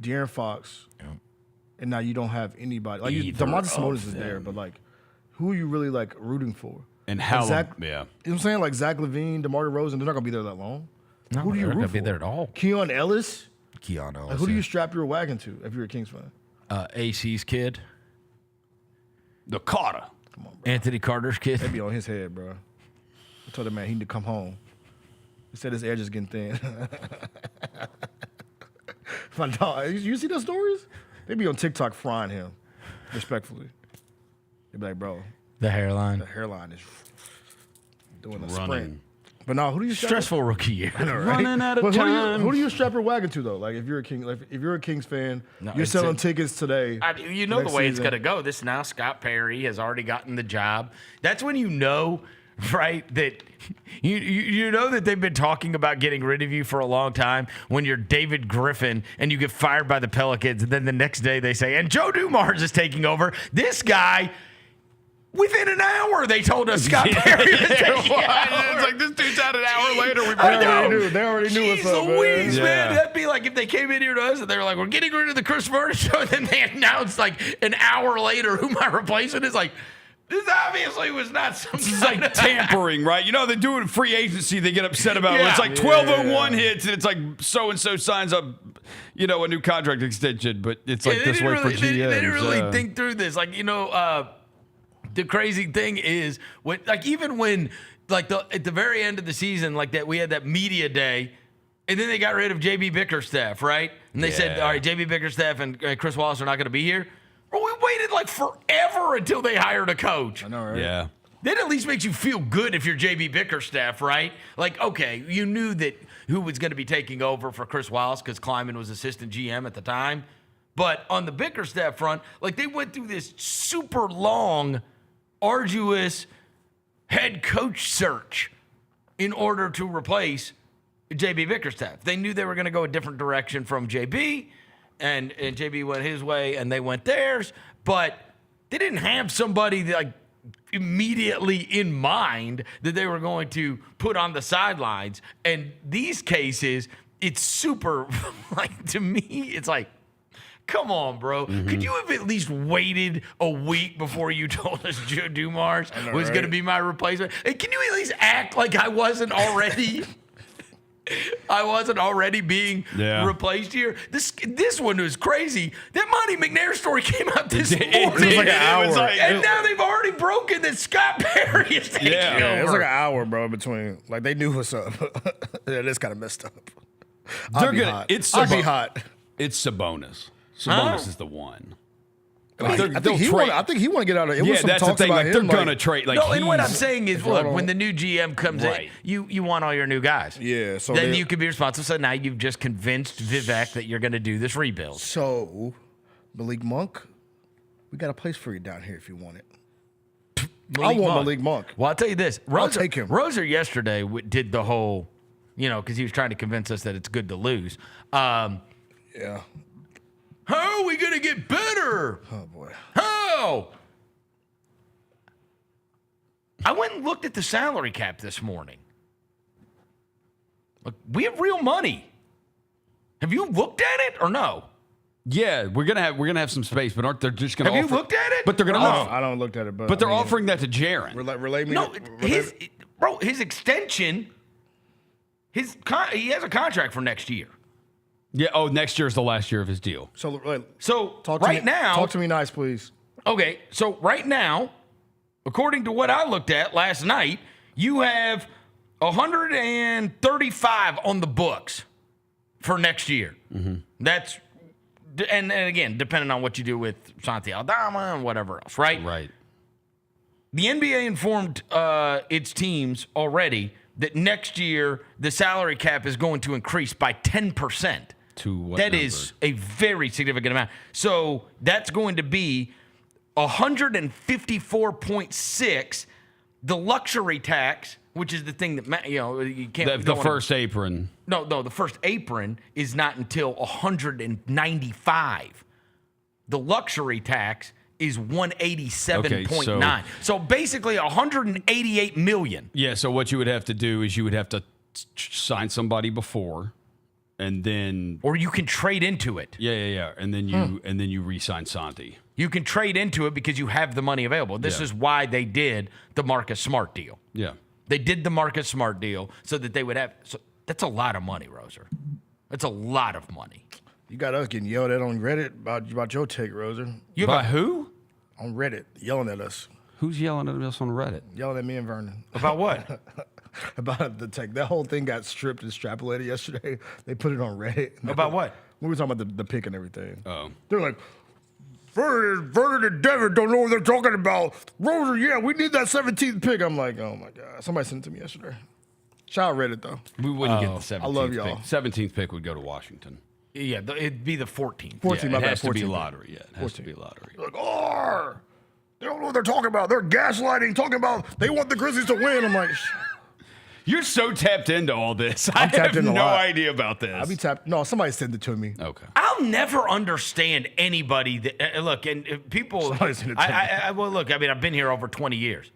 S11: De'Aaron Fox. Yep. And now you don't have anybody. Like DeMontis Sabonis is there, but like, who are you really like rooting for?
S4: And how?
S11: You know what I'm saying? Like Zach LaVine, DeMar DeRozan, they're not gonna be there that long.
S12: No,
S11: who do you root for?
S12: They're not gonna be there at all.
S11: Keon Ellis.
S12: Like,
S11: who do you strap your wagon to if you're a Kings fan?
S12: AC's kid.
S4: The Carter.
S11: Come on, bro.
S12: Anthony Carter's kid.
S11: That'd be on his head, bro. I told that man he need to come home. He said his edge is getting thin. My dog, you see those stories? They be on TikTok frying him, respectfully. They be like, bro.
S12: The hairline
S11: is doing a
S4: running.
S11: sprint. But no, who do you
S12: stressful rookie year?
S11: I know, right?
S4: Running out of time.
S11: Who do you strap your wagon to though? Like if you're a King, if you're a Kings fan, you're selling tickets today.
S12: You know the way it's gonna go. This now Scott Perry has already gotten the job. That's when you know, right? That you know that they've been talking about getting rid of you for a long time. When you're David Griffin and you get fired by the Pelicans, and then the next day they say, and Joe Dumars is taking over. This guy. Within an hour, they told us Scott Perry was taking over.
S4: It's like, this dude's out an hour later.
S11: They already knew what's up,
S12: Louise, man. That'd be like if they came in here to us and they were like, we're getting rid of the Chris Vernon show, and then they announced like an hour later who my replacement is. Like, this obviously was not some
S4: This is like tampering, right? You know, they do it in free agency. They get upset about it. It's like 1201 hits, and it's like so-and-so signs up, a new contract extension. But it's like this way for GMs.
S12: They didn't really think through this. Like, the crazy thing is, even when at the very end of the season, like that, we had that media day, and then they got rid of JB Bickerstaff, right? And they said, all right, JB Bickerstaff and Chris Wallace are not going to be here. Well, we waited like forever until they hired a coach.
S11: I know, right?
S4: Yeah.
S12: that at least makes you feel good if you're JB Bickerstaff, right? Like, okay, you knew that who was going to be taking over for Chris Wallace because Kleiman was assistant GM at the time. But on the Bickerstaff front, like they went through this super long, arduous head coach search in order to replace JB Bickerstaff. They knew they were going to go a different direction from JB, and JB went his way and they went theirs, but they didn't have somebody that, like, immediately in mind that they were going to put on the sidelines. And these cases, it's super, like, to me, it's like, come on, bro. Mm-hmm. Could you have at least waited a week before you told us Joe Dumars was going to be my replacement? And can you at least act like I wasn't already being replaced here? This one was crazy. That Monty McNair story came out this morning.
S11: It was like an hour.
S12: And now they've already broken that Scott Perry is taking over.
S11: It was like an hour, bro, between. Like, they knew what's up. Yeah, that's kind of messed up. I'll be hot. It's
S4: Sabonis. Sabonis is the one.
S11: I think he want to get out of it.
S4: Yeah, that's the thing. Like, they're going to trade. Like,
S12: no, and what I'm saying is, look, when the new GM comes in, you want all your new guys.
S11: Yeah. So
S12: then you can be responsible. So now you've just convinced Vivek that you're going to do this rebuild.
S11: So, Malik Monk, we got a place for you down here if you want it. I want Malik Monk.
S12: Well, I'll tell you this.
S11: I'll take him.
S12: Roser yesterday did the whole, because he was trying to convince us that it's good to lose.
S11: Yeah.
S12: How are we going to get better?
S11: Oh, boy.
S12: How? I went and looked at the salary cap this morning. Look, we have real money. Have you looked at it or no?
S4: Yeah, we're gonna have some space, but aren't they just gonna?
S12: Have you looked at it?
S4: But they're gonna.
S11: I don't looked at it, but
S4: they're offering that to Jaren.
S11: Relay me.
S12: No, his extension. He has a contract for next year.
S4: Yeah. Oh, next year is the last year of his deal.
S12: So
S11: talk to me nice, please.
S12: Okay. So right now, according to what I looked at last night, you have 135 on the books for next year. Mm-hmm. That's and again, depending on what you do with Santi Aldama and whatever else, right?
S4: Right.
S12: The NBA informed its teams already that next year the salary cap is going to increase by 10%.
S4: To what
S12: That
S4: number?
S12: is a very significant amount. So that's going to be 154.6. The luxury tax, which is the thing that you can't.
S4: The first apron.
S12: No, the first apron is not until 195. The luxury tax is 187.9. So basically 188 million.
S4: Yeah. So what you would have to do is you would have to sign somebody before. And then,
S12: or you can trade into it.
S4: Yeah. And then you re-sign Santi.
S12: You can trade into it because you have the money available. This is why they did the Marcus Smart deal.
S4: Yeah,
S12: they did the Marcus Smart deal so that they would have. So that's a lot of money, Roser. That's a lot of money.
S11: You got us getting yelled at on Reddit about your take, Roser.
S12: You
S4: about who?
S11: On Reddit, yelling at us.
S4: Who's yelling at us on Reddit?
S11: Yelling at me and Vernon.
S12: About what?
S11: About the tech. That whole thing got stripped and extrapolated yesterday. They put it on Reddit.
S12: About what?
S11: We were talking about the pick and everything.
S4: Oh.
S11: They're like, Vernon and Devin don't know what they're talking about. Roser, yeah, we need that 17th pick. I'm like, oh my God. Somebody sent it to me yesterday. Shout out Reddit, though.
S4: We wouldn't get the 17th
S11: I love y'all.
S4: pick. 17th pick would go to Washington.
S12: Yeah, it'd be the 14th.
S11: 14,
S4: yeah,
S11: my
S4: it has
S11: bad. 14.
S4: To be lottery. Yeah, it has 14. to be lottery.
S11: Like, they don't know what they're talking about. They're gaslighting, talking about they want the Grizzlies to win. I'm like,
S4: you're so tapped into all this. I have no idea about this.
S11: I'll be tapped. No, somebody sent it to me.
S4: Okay.
S12: I'll never understand anybody that look and people. Well, look. I mean, I've been here over 20 years.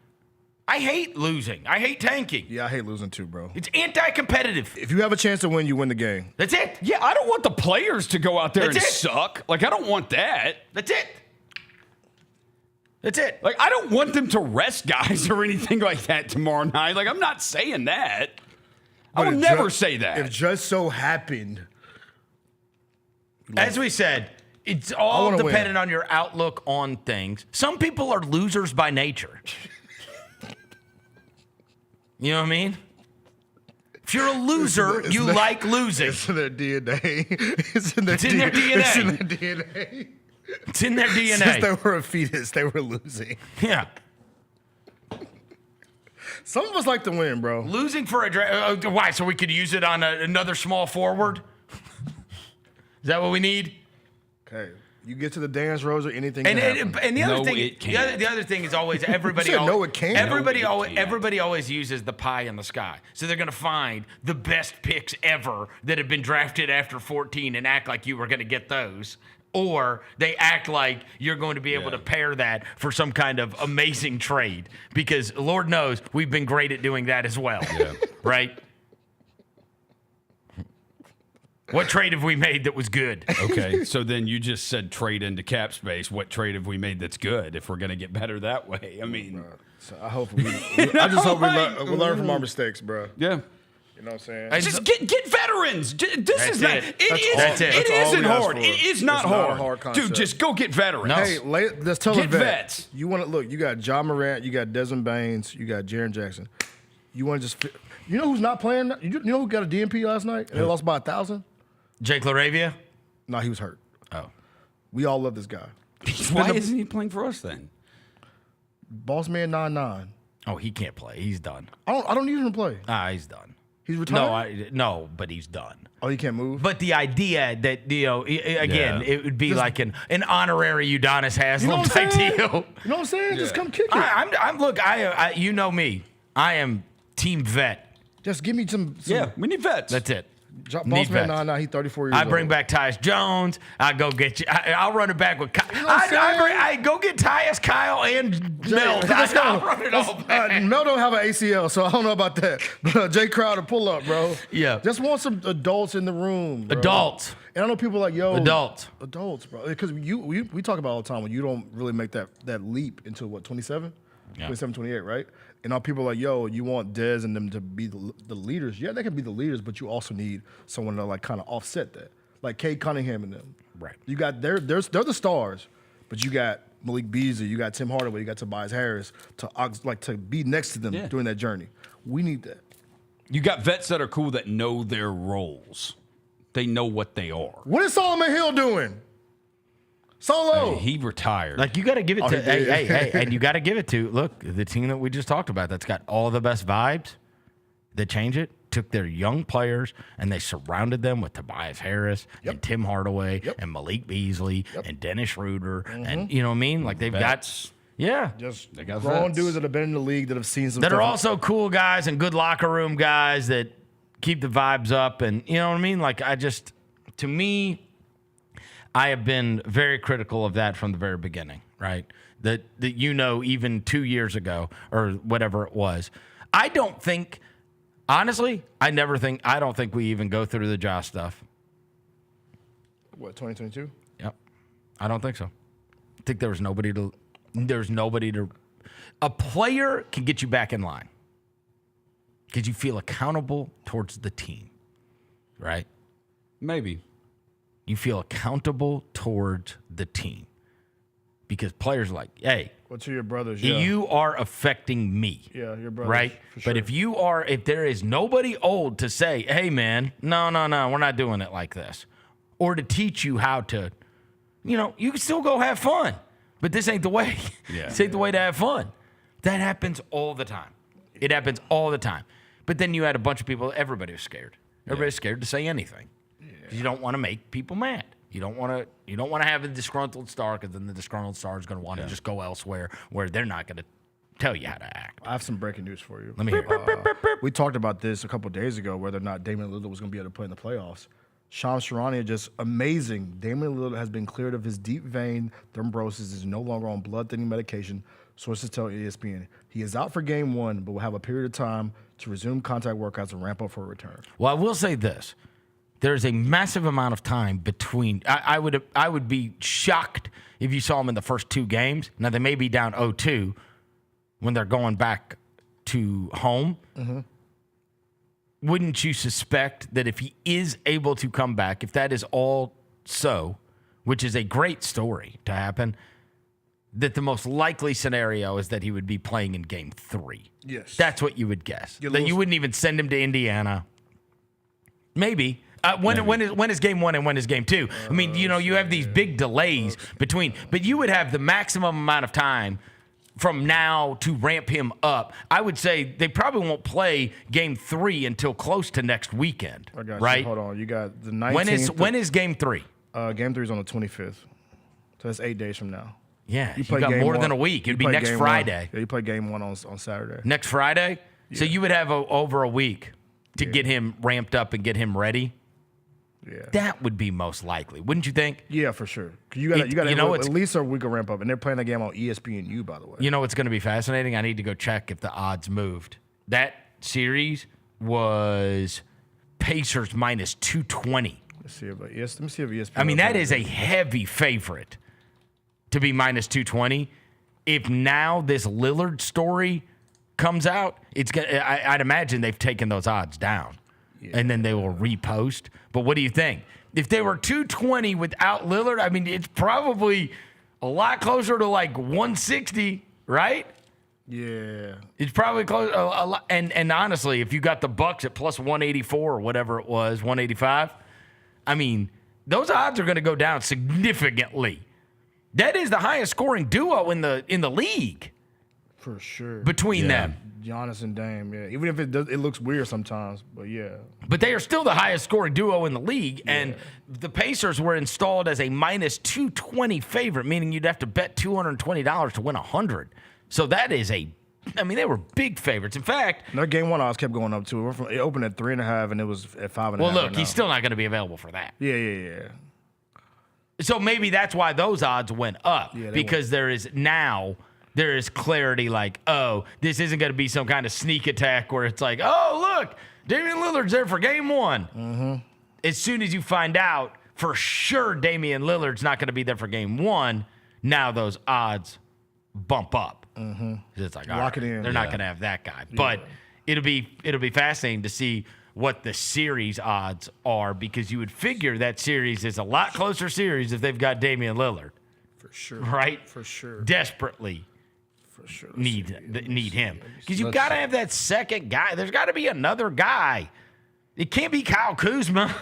S12: I hate losing. I hate tanking.
S11: Yeah, I hate losing too, bro.
S12: It's anti-competitive.
S11: If you have a chance to win, you win the game.
S12: That's it.
S4: Yeah, I don't want the players to go out there suck. Like, I don't want that.
S12: That's it. That's it.
S4: Like, I don't want them to rest guys or anything like that tomorrow night. Like, I'm not saying that. I would never say that.
S11: If just so happened.
S12: As we said, it's all dependent on your outlook on things. Some people are losers by nature. You know what I mean? If you're a loser, you like losing.
S11: It's in their DNA. It's in their
S12: DNA.
S11: It's in their DNA.
S12: It's in their DNA.
S11: Since they were a fetus, they were losing.
S12: Yeah.
S11: Some of us like to win, bro.
S12: Losing for a draft. Why? So we could use it on another small forward? Is that what we need?
S11: Okay. You get to the dance, Rose, or anything.
S12: And the other
S4: No,
S12: thing,
S4: it can't.
S12: the other thing is always everybody.
S11: No, it can't.
S12: Everybody always uses the pie in the sky. So they're gonna find the best picks ever that have been drafted after 14 and act like you were gonna get those. Or they act like you're going to be able to pair that for some kind of amazing trade. Because Lord knows we've been great at doing that as well. Yeah. Right? What trade have we made that was good?
S4: Okay, so then you just said trade into cap space. What trade have we made that's good if we're going to get better that way? I mean,
S11: so I hope I just hope we learn from our mistakes, bro.
S4: Yeah.
S11: You know what I'm saying?
S4: Just get veterans. This is not. It isn't hard. It is not hard. Dude, just go get veterans.
S12: No.
S11: Hey, let's tell
S4: Get
S11: the
S4: vets.
S11: You want to look? You got Ja Morant, you got Desmond Baines, you got Jaren Jackson. You want to just? You know who's not playing? You know who got a DNP last night and they lost by 1,000?
S12: Jake LaRavia?
S11: No, he was hurt.
S12: Oh.
S11: We all love this guy.
S4: Why isn't he playing for us then?
S11: Boss man 9-9.
S12: Oh, he can't play. He's done.
S11: I don't need him to play.
S12: He's done.
S11: He's retired.
S12: No, but he's done.
S11: Oh, he can't move.
S12: But the idea that it would be like an honorary Udonis Haslem type deal.
S11: You know what I'm saying? Just come kick it.
S12: Look, you know me. I am team vet.
S11: Just give me some.
S4: Yeah, we need vets.
S12: That's it.
S11: Boss man 9-9. He's 34 years old.
S12: I bring back Tyus Jones. I go get you. I'll run it back with Kyle.
S11: You know what
S12: I go get Tyus, Kyle, and Mel. I'll run it all back.
S11: Mel don't have an ACL, so I don't know about that. But Jay Crowder, pull up, bro.
S12: Yeah.
S11: Just want some adults in the room, bro.
S12: Adults.
S11: And I know people like, yo.
S12: Adults,
S11: bro. Because we talk about all the time when you don't really make that leap until, what, 27? Yeah. 27, 28, right? And all people are like, yo, you want Dez and them to be the leaders. Yeah, they can be the leaders, but you also need someone to like kind of offset that. Like Cade Cunningham and them.
S12: Right.
S11: You got they're the stars, but you got Malik Beasley, you got Tim Hardaway, you got Tobias Harris to be next to them during that journey. We need that.
S4: You got vets that are cool that know their roles. They know what they are.
S11: What is Solomon Hill doing? Solo.
S4: He retired.
S12: Like you got to give it to hey, and you got to give it to the team that we just talked about. That's got all the best vibes. They change it. Took their young players and they surrounded them with Tobias Harris and Tim Hardaway and Malik Beasley and Dennis Schroeder and you know what I mean. Like they've got
S11: just they got grown dudes that have been in the league that have seen some.
S12: That are also cool guys and good locker room guys that keep the vibes up and you know what I mean. Like to me. I have been very critical of that from the very beginning, right? That even 2 years ago or whatever it was. I don't think we even go through the Josh stuff.
S11: What, 2022?
S12: Yep. I don't think so. I think there's nobody to a player can get you back in line because you feel accountable towards the team, right?
S4: Maybe.
S12: You feel accountable towards the team because players are like, hey,
S11: what's your brothers?
S12: You are affecting me.
S11: Yeah, your brothers.
S12: Right?
S11: Sure.
S12: But if there is nobody old to say, hey, man, no, we're not doing it like this. Or to teach you how to, you can still go have fun. But this ain't the way. Yeah. This ain't the way to have fun. That happens all the time. It happens all the time. But then you had a bunch of people, everybody was scared. Everybody's scared to say anything. You don't want to make people mad. You don't want to have a disgruntled star because then the disgruntled star is going to want to just go elsewhere where they're not going to tell you how to act.
S11: I have some breaking news for you.
S12: Let me hear it.
S11: We talked about this a couple of days ago, whether or not Damian Lillard was going to be able to play in the playoffs. Shams Charania, just amazing. Damian Lillard has been cleared of his deep vein thrombosis, is no longer on blood thinning medication. Sources tell ESPN he is out for game 1, but will have a period of time to resume contact workouts and ramp up for a return.
S12: Well, I will say this. There's a massive amount of time between. I would be shocked if you saw him in the first 2 games. Now, they may be down 0-2 when they're going back to home. Mm-hmm. Wouldn't you suspect that if he is able to come back, if that is all so, which is a great story to happen, that the most likely scenario is that he would be playing in game 3?
S11: Yes.
S12: That's what you would guess. That you wouldn't even send him to Indiana. Maybe. When is game 1 and when is game 2? I mean, you have these big delays between, but you would have the maximum amount of time from now to ramp him up, I would say they probably won't play Game 3 until close to next weekend.
S11: I got
S12: right?
S11: You. Hold on. You got the 19th.
S12: When is Game 3?
S11: Game 3 is on the 25th. So that's 8 days from now.
S12: Yeah, you got more than a week. It'd be next Friday.
S11: Yeah, you play Game 1 on Saturday.
S12: Next Friday?
S11: Yeah.
S12: So you would have over a week to get him ramped up and get him ready?
S11: Yeah.
S12: That would be most likely, wouldn't you think?
S11: Yeah, for sure. You got at least a week of ramp up, and they're playing the game on ESPNU, by the way.
S12: You know what's going to be fascinating? I need to go check if the odds moved. That series was Pacers minus 220.
S11: Let me see if ESPN.
S12: I mean, that is a heavy favorite to be minus 220. If now this Lillard story comes out, I'd imagine they've taken those odds down. Yeah. And then they will repost. But what do you think? If they were 220 without Lillard, I mean, it's probably a lot closer to like 160, right?
S11: Yeah.
S12: It's probably close a lot. And honestly, if you got the Bucks at plus 184 or whatever it was, 185, I mean, those odds are going to go down significantly. That is the highest scoring duo in the league.
S11: For sure.
S12: Between them.
S11: Giannis and Dame, yeah. Even if it looks weird sometimes, but yeah.
S12: But they are still the highest scoring duo in the league, and the Pacers were installed as a minus 220 favorite, meaning you'd have to bet $220 to win 100. So that is they were big favorites. In fact,
S11: their Game 1 odds kept going up too. It opened at 3.5, and it was at 5.5.
S12: Well, look, he's still not going to be available for that.
S11: Yeah.
S12: So maybe that's why those odds went up, because there is clarity like, oh, this isn't going to be some kind of sneak attack where it's like, oh, look, Damian Lillard's there for Game 1. Mm-hmm. As soon as you find out for sure Damian Lillard's not going to be there for Game 1, now those odds bump up. Mm-hmm. It's like,
S11: lock it in.
S12: They're not going to have that guy. But it'll be fascinating to see what the series odds are, because you would figure that series is a lot closer series if they've got Damian Lillard.
S11: For sure.
S12: Right?
S11: For sure.
S12: Desperately.
S11: For sure.
S12: Need him. Because you've got to have that second guy. There's got to be another guy. It can't be Kyle Kuzma.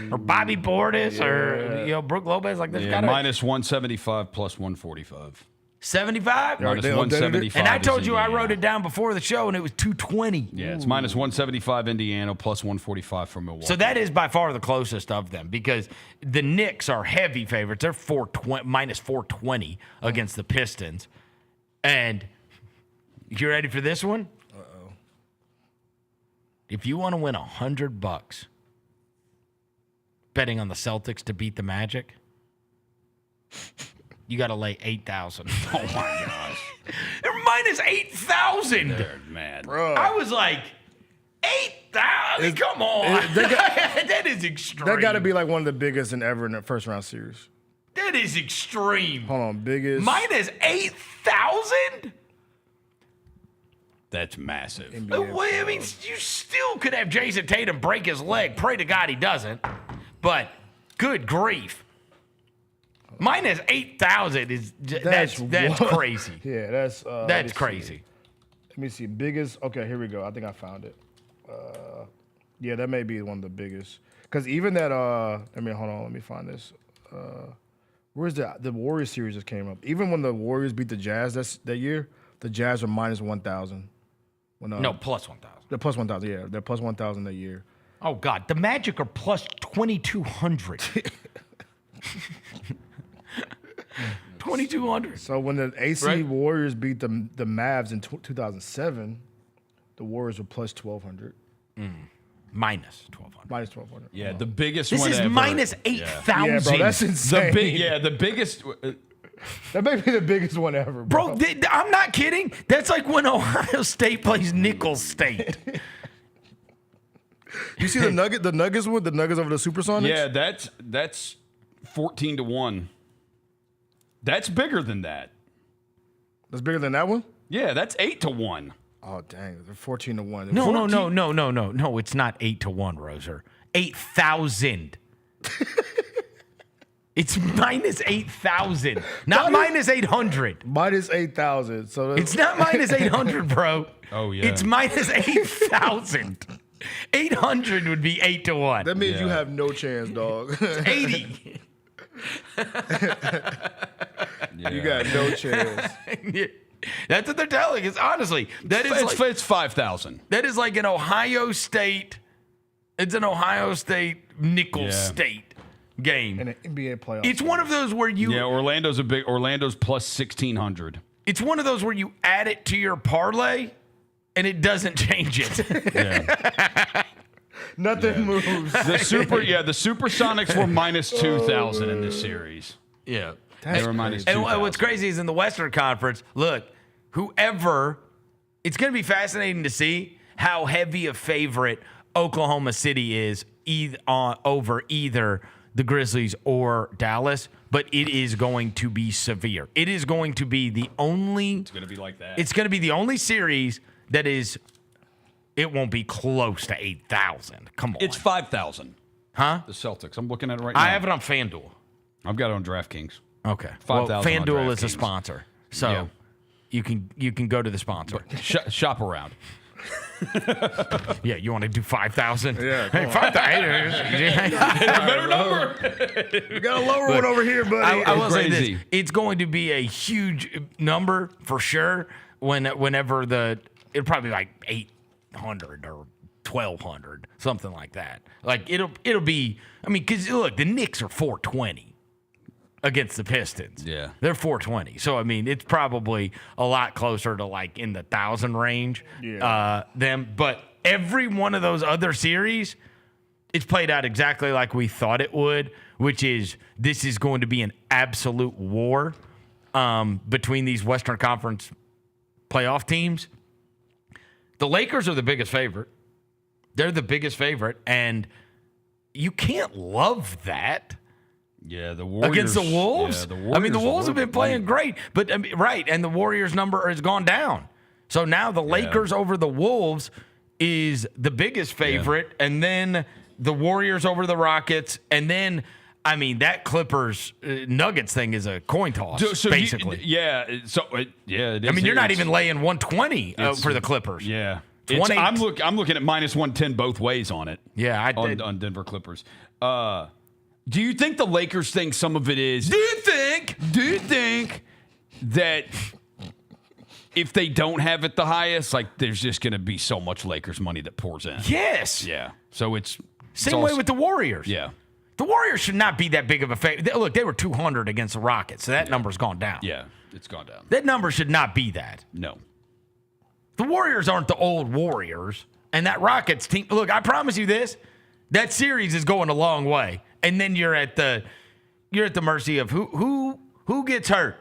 S12: Or Bobby Portis or Brook Lopez. Like there's gotta
S4: minus 175 plus 145.
S12: 75?
S4: Minus 175.
S12: And I told you I wrote it down before the show, and it was 220.
S4: Yeah, it's minus 175 Indiana, plus 145 for Milwaukee.
S12: So that is by far the closest of them, because the Knicks are heavy favorites. They're minus 420 against the Pistons. And you ready for this one?
S11: Uh-oh.
S12: If you want to win $100 betting on the Celtics to beat the Magic, you got to lay 8,000.
S4: Oh, my gosh.
S12: They're minus 8,000.
S4: They're mad.
S11: Bro.
S12: I was like, 8,000? Come on. That is extreme.
S11: That got to be like one of the biggest ever in the first round series.
S12: That is extreme.
S11: Hold on, biggest.
S12: Minus 8,000?
S4: That's massive.
S12: I mean, you still could have Jason Tatum break his leg. Pray to God he doesn't. But good grief. Minus 8,000 is that's crazy.
S11: Yeah,
S12: that's crazy.
S11: Let me see. Biggest. Okay, here we go. I think I found it. Yeah, that may be one of the biggest. Because even that. Hold on. Let me find this. Where's the Warriors series just came up? Even when the Warriors beat the Jazz that year, the Jazz were minus 1,000.
S12: No, plus 1,000.
S11: They're plus 1,000. Yeah, they're plus 1,000 that year.
S12: Oh God, the Magic are plus 2,200. 2,200.
S11: So when the AC Warriors beat the Mavs in 2007, the Warriors were plus 1,200.
S12: Minus 1,200.
S11: Minus 1,200.
S4: Yeah, the biggest
S12: this
S4: one
S12: is
S4: ever.
S12: minus 8,000.
S11: Yeah, bro, that's insane.
S4: The biggest.
S11: That may be the biggest one ever, bro.
S12: I'm not kidding. That's like when Ohio State plays Nicholls State.
S11: You see the Nuggets over the Supersonics?
S4: Yeah, that's 14-1. That's bigger than that.
S11: That's bigger than that one?
S4: Yeah, that's 8-1.
S11: Oh dang, they're 14-1.
S12: No, it's not 8-1, Roser. 8,000. It's minus 8,000, not minus 800.
S11: Minus 8,000. So
S12: it's not minus 800, bro.
S4: Oh yeah,
S12: it's minus 8,000. 800 would be 8-1.
S11: That means you have no chance, dog.
S12: It's 80.
S11: You got no chance.
S12: That's what they're telling us. Honestly,
S4: It's 5,000.
S12: That is like an Ohio State. It's an Ohio State Nicholls State game.
S11: In an NBA playoff.
S12: It's one of those where you.
S4: Yeah, Orlando's plus 1,600.
S12: It's one of those where you add it to your parlay, and it doesn't change it.
S4: Yeah.
S11: Nothing moves.
S4: The Supersonics were minus 2,000 in this series.
S12: Yeah.
S4: They were minus 2,000.
S12: And what's crazy is in the Western Conference, look, it's going to be fascinating to see how heavy a favorite Oklahoma City is over either the Grizzlies or Dallas, but it is going to be severe. It is going to be the only.
S4: It's going to be like that.
S12: It's going to be the only series that is. It won't be close to 8,000. Come on.
S4: It's 5,000.
S12: Huh?
S4: The Celtics. I'm looking at it right now.
S12: I have it on FanDuel.
S4: I've got it on DraftKings.
S12: Okay.
S4: 5,000
S12: FanDuel
S4: on
S12: is a
S4: DraftKings.
S12: sponsor, so you can go to the sponsor.
S4: Shop around.
S12: Yeah, you want to do 5,000?
S11: Yeah,
S12: Hey, 5,000.
S4: Better number.
S11: We got a lower one over here, buddy.
S12: I will say
S4: Crazy.
S12: this: it's going to be a huge number for sure. Whenever it'll probably be like 800 or 1,200, something like that. Like it'll be. I mean, because look, the Knicks are 420 against the Pistons.
S4: Yeah,
S12: they're 420. So I mean, it's probably a lot closer to like in the 1,000 range.
S11: Yeah.
S12: But every one of those other series, it's played out exactly like we thought it would, which is this is going to be an absolute war between these Western Conference playoff teams. The Lakers are the biggest favorite. They're the biggest favorite, and you can't love that.
S4: Yeah, the Warriors
S12: Against the Wolves?
S4: Yeah, the Warriors
S12: I mean, the Wolves have been playing great, but right, and the Warriors number has gone down. So now the Lakers over the Wolves is the biggest favorite, and then the Warriors over the Rockets, and then I mean that Clippers Nuggets thing is a coin toss, basically.
S4: It is.
S12: I mean, you're not even laying 120 for the Clippers.
S4: Yeah. I'm looking at minus 110 both ways on it.
S12: Yeah,
S4: on Denver Clippers. Do you think the Lakers think some of it is? Do you think that if they don't have it the highest, like there's just going to be so much Lakers money that pours in?
S12: Yes.
S4: Yeah. So it's
S12: same way with the Warriors.
S4: Yeah.
S12: The Warriors should not be that big of a favorite. Look, they were 200 against the Rockets, so that number's gone down.
S4: Yeah, it's gone down.
S12: That number should not be that.
S4: No.
S12: The Warriors aren't the old Warriors, and that Rockets team. Look, I promise you this: that series is going a long way, and then you're at the mercy of who gets hurt,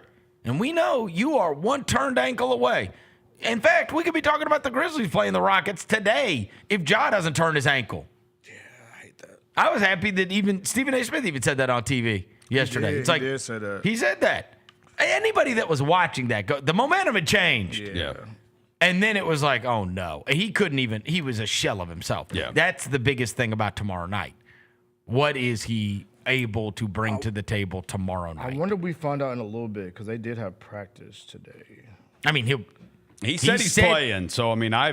S12: and we know you are one turned ankle away. In fact, we could be talking about the Grizzlies playing the Rockets today if Ja doesn't turn his ankle.
S11: Yeah, I hate that.
S12: I was happy that even Stephen A. Smith even said that on TV yesterday.
S11: He did say that.
S12: He said that. Anybody that was watching that, the momentum had changed.
S4: Yeah.
S12: And then it was like, oh no. He was a shell of himself.
S4: Yeah.
S12: That's the biggest thing about tomorrow night. What is he able to bring to the table tomorrow night?
S11: I wonder if we find out in a little bit because they did have practice today.
S12: I mean,
S4: he said he's playing. So, I mean,
S11: I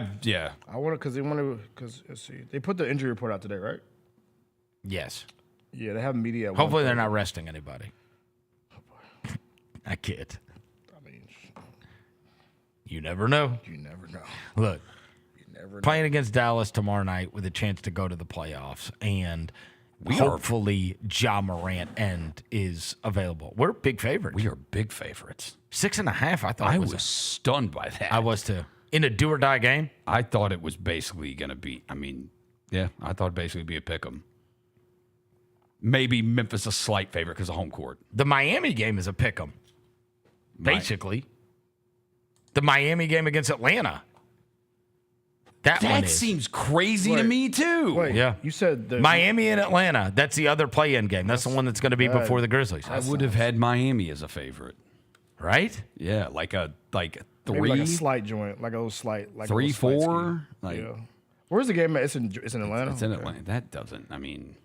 S11: want to, because let's see. They put the injury report out today, right?
S12: Yes.
S11: Yeah, they have media.
S12: Hopefully they're not resting anybody. I kid.
S11: I mean,
S12: you never know.
S11: you never know.
S12: Look,
S11: You never know.
S12: playing against Dallas tomorrow night with a chance to go to the playoffs, and hopefully Ja Morant is available. We're big favorites.
S4: we are big favorites.
S12: 6.5. I thought
S4: I was stunned by that.
S12: I was too. In a do or die game.
S4: I thought it was basically going to be. I mean, I thought it'd basically be a pick 'em. Maybe Memphis a slight favorite because of home court.
S12: The Miami game is a pick 'em. Basically, the Miami game against Atlanta.
S4: That seems crazy to me too.
S11: Wait,
S12: Yeah.
S11: You said
S12: Miami and Atlanta. That's the other play-in game. That's the one that's going to be before the Grizzlies.
S4: I would have had Miami as a favorite.
S12: Right?
S4: Yeah, like a
S11: maybe
S4: three,
S11: like a slight joint, like a little slight, like
S4: 3,
S11: a little slight
S4: 4.
S11: ski.
S4: Like,
S11: Yeah. Where's the game at? It's in Atlanta.
S4: It's in
S11: Okay.
S4: Atlanta. That doesn't. I mean,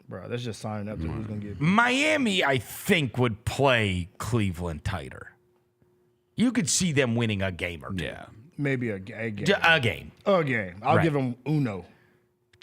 S11: Bro, that's just signing up to who's gonna get.
S12: Miami, I think, would play Cleveland tighter. You could see them winning a game or two.
S4: yeah.
S11: Maybe a game.
S12: A game.
S11: A game. I'll
S12: Right.
S11: give them uno.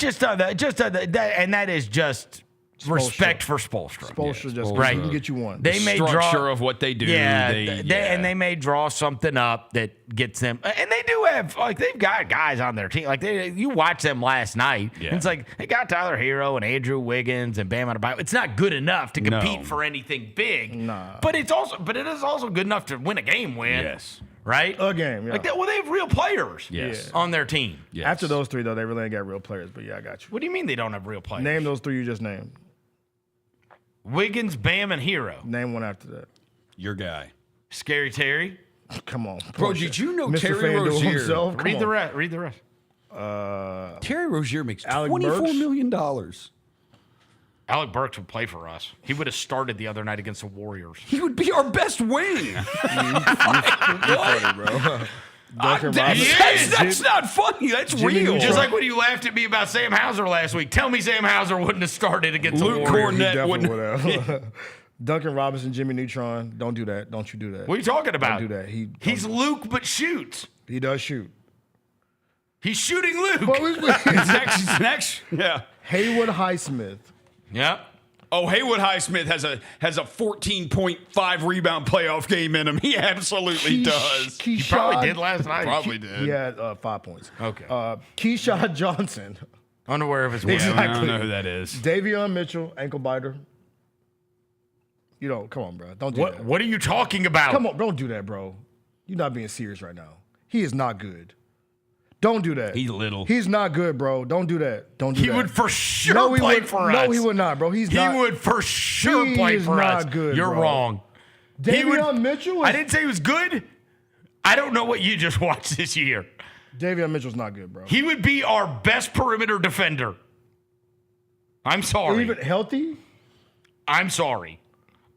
S12: And that is just respect for Spoelstra.
S11: Spoelstra just
S12: right.
S11: He can get you one.
S4: They may structure of what they do.
S12: And they may draw something up that gets them. And they do have they've got guys on their team. You watch them last night. Yeah. It's like they got Tyler Hero and Andrew Wiggins and Bam Adebayo. It's not good enough to compete for anything big. Nah. But it is also good enough to win a game. Yes. Right?
S11: A game, yeah.
S12: They have real players on their team.
S11: Yes. After those three, though, they really ain't got real players. But yeah, I got you.
S12: What do you mean they don't have real players?
S11: Name those three you just named.
S12: Wiggins, Bam, and Hero.
S11: Name one after that.
S4: Your guy.
S12: Scary Terry.
S11: Come on.
S4: Bro, did you know
S11: Mr.
S4: Terry Rozier?
S12: Read the rest.
S4: Terry Rozier makes
S11: $24
S4: million.
S12: Alec Burks would play for us. He would have started the other night against the Warriors.
S4: He would be our best wing.
S11: Funny, bro.
S4: That's not funny. That's real.
S12: Just like when you laughed at me about Sam Hauser last week. Tell me Sam Hauser wouldn't have started against
S4: Luke
S12: the Warriors.
S4: Cornett wouldn't.
S11: Duncan Robinson, Jimmy Neutron. Don't do that. Don't you do that.
S12: What are you talking about?
S11: Don't do that.
S12: He's Luke, but shoots.
S11: He does shoot.
S12: He's shooting Luke.
S4: Next. Yeah.
S11: Haywood Highsmith.
S12: Yeah.
S4: Oh, Haywood Highsmith has a 14.5 rebound playoff game in him. He absolutely does.
S12: He probably did last night.
S4: Probably did.
S11: He had 5 points.
S12: Okay.
S11: Keyshawn Johnson.
S12: Unaware of his work.
S11: Exactly.
S4: I don't know who that is.
S11: Davion Mitchell, ankle biter. Come on, bro. Don't do that.
S12: What are you talking about?
S11: Come on, don't do that, bro. You're not being serious right now. He is not good. Don't do that.
S4: He's little.
S11: He's not good, bro. Don't do that. Don't do that.
S12: He would for sure play for us.
S11: No, he would not, bro. He
S12: would for sure play for us.
S11: Not good,
S12: You're wrong.
S11: Davion Mitchell?
S12: I didn't say he was good. I don't know what you just watched this year.
S11: Davion Mitchell's not good, bro.
S12: He would be our best perimeter defender. I'm sorry.
S11: Even healthy?
S12: I'm sorry.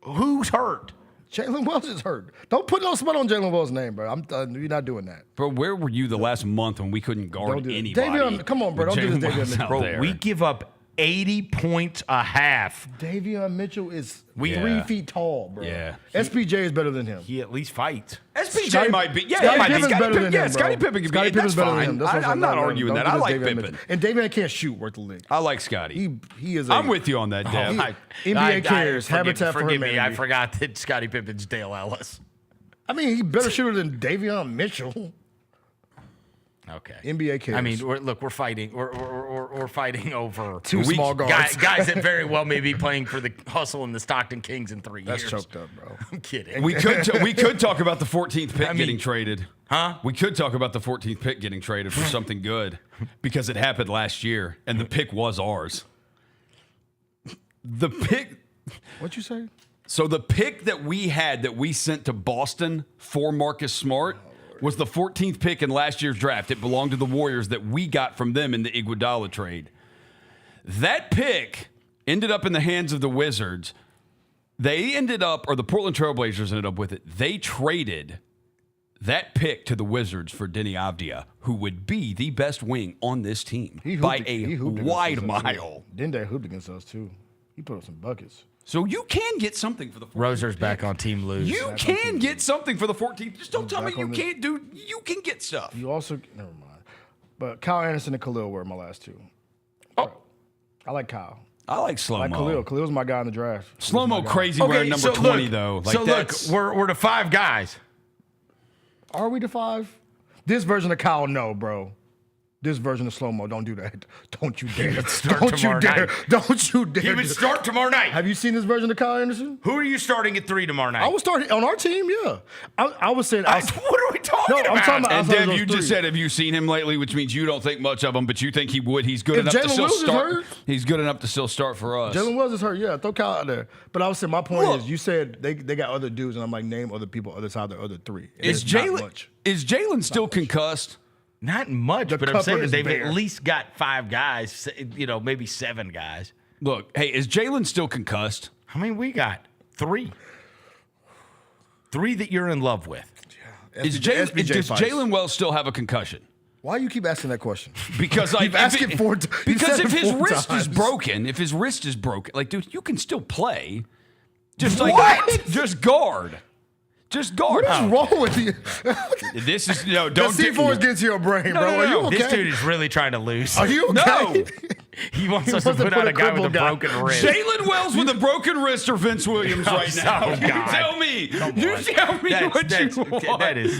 S12: Who's hurt?
S11: Jalen Wells is hurt. Don't put no spot on Jalen Wells' name, bro. You're not doing that.
S4: Bro, where were you the last month when we couldn't guard anybody?
S11: Davion, come on, bro. Don't do this, Davion Mitchell.
S12: Bro, we give up 80 points a half.
S11: Davion Mitchell is 3 feet tall, bro.
S4: Yeah.
S11: SPJ is better than him.
S12: He at least fights.
S4: SPJ might be. Yeah,
S11: Scottie Pippen's better than him, bro.
S4: Scottie Pippen can be. That's fine. I'm not arguing that. I like Pippen.
S11: And Davion can't shoot worth the league.
S4: I like Scottie.
S11: He is.
S4: I'm with you on that, Dev.
S11: NBA cares. Habitat for
S12: Forgive me.
S11: humanity.
S12: I forgot that Scottie Pippen's Dale Ellis.
S11: I mean, he better shooter than Davion Mitchell.
S12: Okay.
S11: NBA cares.
S12: I mean, we're fighting. We're fighting over
S11: two small guards.
S12: Guys that very well may be playing for the Hustle and the Stockton Kings in 3 years.
S11: That's choked up, bro.
S12: I'm kidding.
S4: We could talk about the 14th pick getting traded.
S12: Huh?
S4: We could talk about the 14th pick getting traded for something good because it happened last year and the pick was ours. The pick.
S11: What'd you say?
S4: So the pick that we had that we sent to Boston for Marcus Smart was the 14th pick in last year's draft. It belonged to the Warriors that we got from them in the Iguodala trade. That pick ended up in the hands of the Wizards. The Portland Trailblazers ended up with it. They traded that pick to the Wizards for Deni Avdija, who would be the best wing on this team by a wide mile.
S11: Dende hooped against us, too. He put up some buckets.
S4: So you can get something for the 14th
S12: Rozier's
S4: pick.
S12: back on Team Lose.
S4: You can get something for the 14th. Just don't tell me you can't do. You can get stuff.
S11: You also never mind. But Kyle Anderson and Khalil were my last two.
S4: Oh,
S11: I like Kyle.
S4: I like Slow-Mo.
S11: I like Khalil. Khalil's my guy in the draft.
S4: Slow-Mo crazy wearing number 20 though. Like
S12: look, we're the 5 guys.
S11: Are we the 5? This version of Kyle, no, bro. This version of Slow-Mo, don't do that. Don't you dare. Don't you dare. Don't you dare.
S12: He would start tomorrow night.
S11: Have you seen this version of Kyle Anderson?
S12: Who are you starting at 3 tomorrow night?
S11: I was starting on our team, yeah. I was saying.
S12: What are we talking about?
S11: I'm talking about.
S4: And Dev, you just said, have you seen him lately? Which means you don't think much of him, but you think he would. He's good enough to still start. He's good enough to still start for us.
S11: Jalen Wells is hurt, yeah. Throw Kyle out there. But I was saying, my point is, you said they got other dudes, and I'm like, name other people other side of the other 3.
S4: Is Jalen still concussed?
S12: Not much, but I'm saying they've at least got 5 guys, maybe 7 guys.
S4: Look, hey, is Jalen still concussed?
S12: How many we got? 3. 3 that you're in love with.
S11: Yeah.
S4: Does Jalen Wells still have a concussion?
S11: Why do you keep asking that question?
S4: Because if his wrist is broken, dude, you can still play. Just guard. Just guard.
S11: What is wrong with you?
S4: This is don't.
S11: The C4 is getting to your brain, bro. Are you okay?
S12: This dude is really trying to lose.
S11: Are you okay?
S4: No.
S12: He wants us to put out a guy with a broken wrist.
S4: Jalen Wells with a broken wrist or Vince Williams right now. You tell me. You tell me what you want.
S12: That is.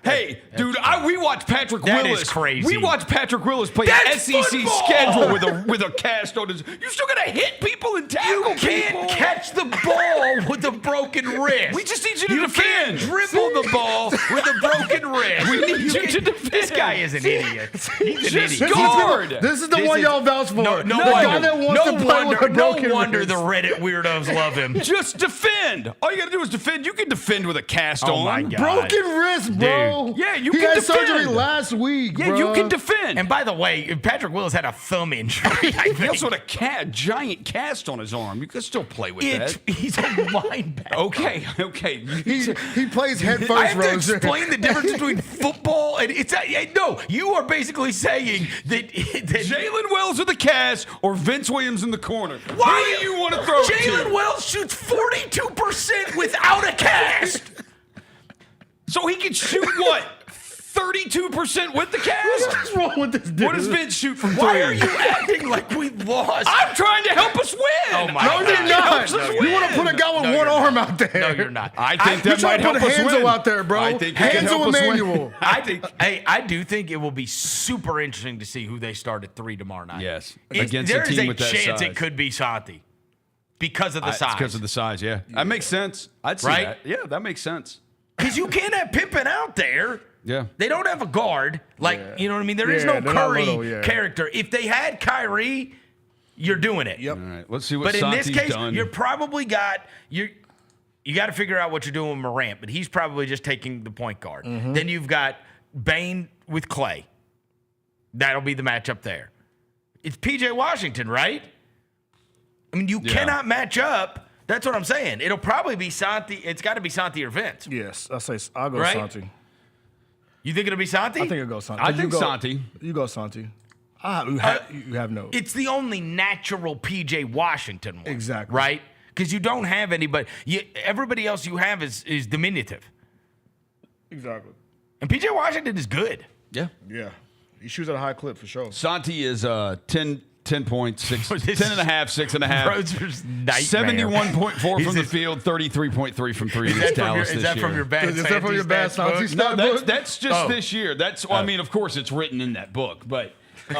S4: Hey, dude, we watched Patrick Willis.
S12: That is crazy.
S4: We watched Patrick Willis play an SEC schedule with a cast on his. You still gotta hit people and tackle
S12: You can't catch the ball with a broken wrist.
S4: We just need you to defend.
S12: Can't dribble the ball with a broken wrist.
S4: We need you to defend.
S12: This guy is an idiot. He's an
S4: Just
S12: idiot.
S4: guard.
S11: This is the one y'all vouch for.
S12: No
S11: the guy that wants to play with a broken
S12: wonder
S11: wrist.
S12: the Reddit weirdos love him.
S4: Just defend. All you gotta do is defend. You can defend with a cast on.
S12: Oh my God.
S11: Broken wrist, bro.
S4: Yeah, you
S11: he
S4: can
S11: had
S4: defend.
S11: surgery last week.
S4: Yeah,
S11: bro.
S4: you can defend.
S12: And by the way, Patrick Willis had a thumb injury. I
S4: He also had a giant cast on his arm. You can still play with that.
S12: He's a linebacker.
S4: Okay.
S11: He plays head first.
S12: I have to
S11: Roser.
S12: explain the difference between football and no. You are basically saying that
S4: Jalen Wells in the cast or Vince Williams in the corner.
S12: Why
S4: Who do you want to throw it to?
S12: Jalen Wells shoots 42% without a cast.
S4: So he can shoot what? 32% with the cast?
S11: What's wrong with this dude?
S4: What does Vince shoot from 3?
S12: Why are you acting like we lost?
S4: I'm trying to help us win.
S12: Oh my
S11: No,
S12: God.
S11: you're not.
S4: No,
S11: You want to put a guy with one arm out there?
S12: No, you're not.
S4: I think that
S11: trying
S4: might
S11: to
S4: help
S11: put
S4: us
S11: Hansel
S4: win.
S11: out there, bro.
S4: I think he can
S11: Hansel
S4: help us win.
S11: Emmanuel.
S12: I do think it will be super interesting to see who they start at 3 tomorrow night.
S4: Yes.
S12: There
S4: Against a
S12: is
S4: team
S12: a
S4: with that
S12: chance
S4: size.
S12: it could be Santi because of the size.
S4: It's because of the size, yeah. That makes sense. I'd see
S12: Right?
S4: that. Yeah, that makes sense.
S12: Because you can't have Pippen out there.
S4: Yeah.
S12: They don't have a guard. You know what I mean? There is no
S11: Yeah, they're not
S12: Curry
S11: little,
S12: character. If they had Kyrie, you're doing it.
S11: Yep.
S4: All right, let's see what
S12: But in
S4: Santi's
S12: this case,
S4: done.
S12: you're probably you got to figure out what you're doing with Morant, but he's probably just taking the point guard.
S11: Mm-hmm.
S12: Then you've got Bane with Clay. That'll be the matchup there. It's PJ Washington, right? I mean, you cannot match up. That's what I'm saying. It'll probably be Santi. It's got to be Santi or Vince.
S11: Yes, I'll go
S12: Right?
S11: Santi.
S12: You think it'll be Santi?
S11: I think it'll go Santi.
S4: I think Santi.
S11: You go Santi. You have no.
S12: It's the only natural PJ Washington one.
S11: Exactly.
S12: Right? Because you don't have anybody. Everybody else you have is diminutive.
S11: Exactly.
S12: And PJ Washington is good.
S4: Yeah.
S11: Yeah. He shoots at a high clip for sure.
S4: Santi is 10 points, 6, 10 and a half, 6.5.
S12: Roser's nightmare.
S4: 71.4 from the field, 33.3 from 3 against Dallas
S12: Is
S4: this
S12: that
S4: year.
S12: from your bad
S11: Is that from your bad
S12: Santi
S11: Santi
S12: book?
S4: No,
S11: book?
S4: that's just this year. That's I mean, of course, it's written in that book, but you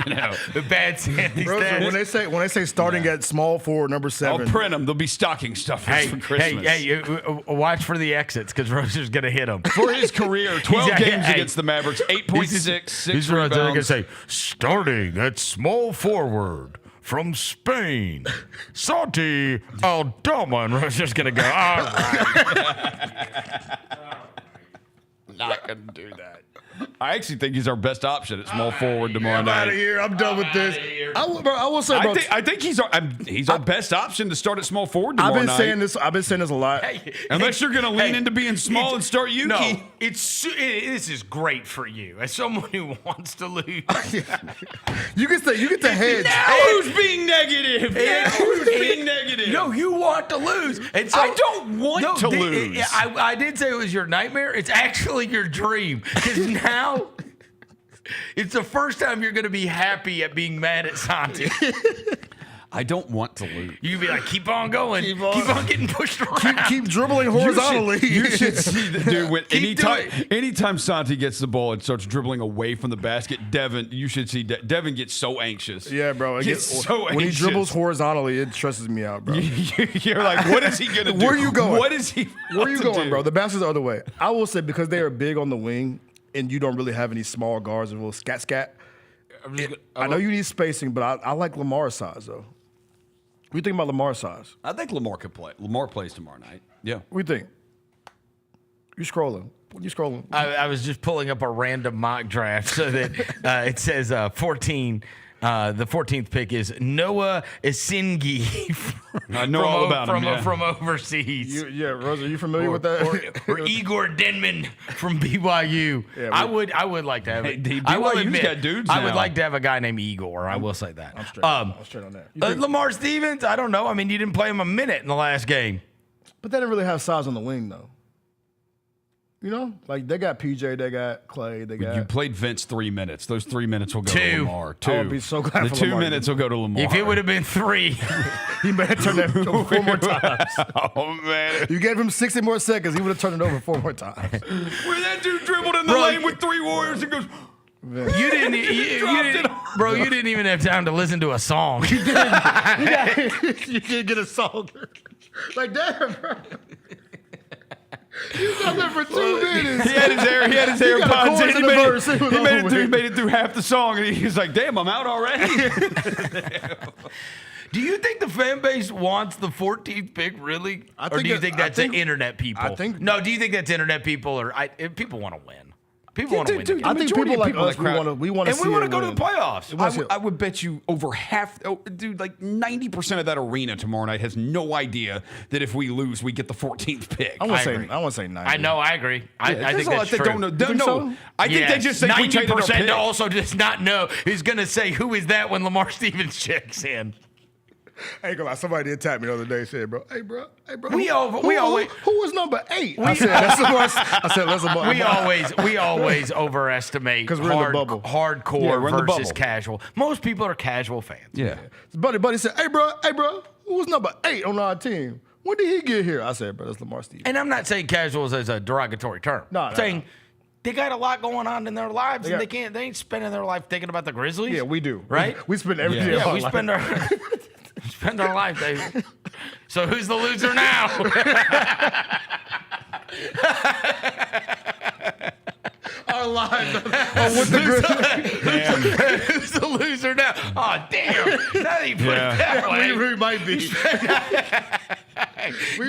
S4: know,
S12: The bad Santi
S11: Roser,
S12: stats.
S11: when they say starting at small forward number 7.
S4: I'll print them. They'll be stocking stuffers for Christmas.
S12: Watch for the exits because Roser's going to hit them.
S4: For his career, 12
S12: He's-
S4: games
S12: hey,
S4: against the Mavericks, 8.6, 6
S12: He's right there going to
S4: rebounds.
S12: say, starting at small forward from Spain, Santi Aldama. And Roser's going to go, all right.
S4: Not going to do that. I actually think he's our best option at small forward tomorrow
S11: I'm out
S4: night.
S11: of here. I'm done with this. I will say, bro.
S4: I think he's our best option to start at small forward tomorrow
S11: I've been
S4: night.
S11: saying this. I've been saying this a lot.
S4: Unless you're going to lean into being small and start Yuki.
S12: No, this is great for you as someone who wants to lose.
S11: You get to hedge.
S4: Now who's being negative? Now who's being negative?
S12: No, you want to lose. And so,
S4: I don't want to lose.
S12: I did say it was your nightmare. It's actually your dream. Because now it's the first time you're going to be happy at being mad at Santi.
S4: I don't want to lose.
S12: You can be like, keep on going. Keep on getting pushed around.
S11: Keep dribbling horizontally.
S4: You should see the dude when
S12: Keep
S4: anytime Santi gets the ball and starts dribbling away from the basket, Devin, you should see Devin gets so anxious.
S11: Yeah, bro.
S4: He gets so
S11: when
S4: anxious.
S11: he dribbles horizontally, it stresses me out, bro.
S4: You're like, what is he going to do?
S11: Where are you going?
S4: What is he
S11: Where are you going,
S4: do?
S11: bro? The basket's the other way. I will say because they are big on the wing and you don't really have any small guards and little scat. I know you need spacing, but I like Lamar's size, though. What do you think about Lamar's size?
S4: I think Lamar could play. Lamar plays tomorrow night. Yeah.
S11: What do you think? You scrolling. What are you scrolling?
S12: I was just pulling up a random mock draft so that it says 14. The 14th pick is Noah Esingi
S4: I know all about him,
S12: from overseas.
S11: Rosa, are you familiar with that?
S12: Or Igor Denman from BYU.
S11: Yeah,
S12: I would like to have it.
S4: Hey,
S12: I will
S4: BYU's
S12: admit,
S4: got dudes
S12: I would
S4: now.
S12: like to have a guy named Igor. I will say that.
S11: I'm straight on that. You think-
S12: Lamar Stevens, I don't know. I mean, you didn't play him a minute in the last game.
S11: But they didn't really have size on the wing, though. You know? Like, they got PJ, they got Clay, they got...
S4: You played Vince 3 minutes. Those 3 minutes will go to Lamar. 2.
S11: I would be so glad
S4: the
S11: for
S4: 2
S11: Lamar.
S4: minutes will go to Lamar.
S12: If it would have been 3.
S11: He may have turned that over 4 more times.
S4: Oh, man.
S11: You gave him 60 more seconds, he would have turned it over 4 more times.
S4: Where that dude dribbled in the lane with 3 Warriors and goes...
S12: You didn't even have time to listen to a song.
S11: You didn't get a song. Like, damn, bro. He was out there for 2 minutes.
S4: He had his AirPods in. He made it through half the song, and he was like, damn, I'm out already.
S12: Do you think the fan base wants the 14th pick, really? Or do you think that's internet people? No, do you think that's internet people, or people want to win? People want to win.
S4: Dude,
S11: I think people like us, we want to see
S4: and we want to go to
S11: win.
S4: the playoffs. I would bet you over half, dude, like 90% of that arena tomorrow night has no idea that if we lose, we get the 14th pick.
S11: I want to say 90.
S12: I know, I agree. I think that's true.
S4: Don't know. I think they just think
S12: 90% to also just not know who's going to say, who is that when Lamar Stevens checks in.
S11: I ain't gonna lie. Somebody did tap me the other day. Said, "Bro, hey, bro.
S12: We always.
S11: Who was number 8?" I said, "That's a
S12: We always overestimate
S11: because we're in the bubble.
S12: Hardcore versus casual. Most people are casual fans.
S4: Yeah.
S11: Buddy said, "Hey, bro. Who was number 8 on our team? When did he get here?" I said, "Bro, that's Lamar Stevens."
S12: And I'm not saying casuals as a derogatory term. I'm saying they got a lot going on in their lives, and they ain't spending their life thinking about the Grizzlies.
S11: Yeah, we do.
S12: Right?
S11: We spend every day.
S12: Yeah, we spend our life, Dave. So who's the loser now?
S11: Our lives with the Grizzlies.
S12: Who's the loser now? Oh, damn. Now that you put it that way.
S11: We might be.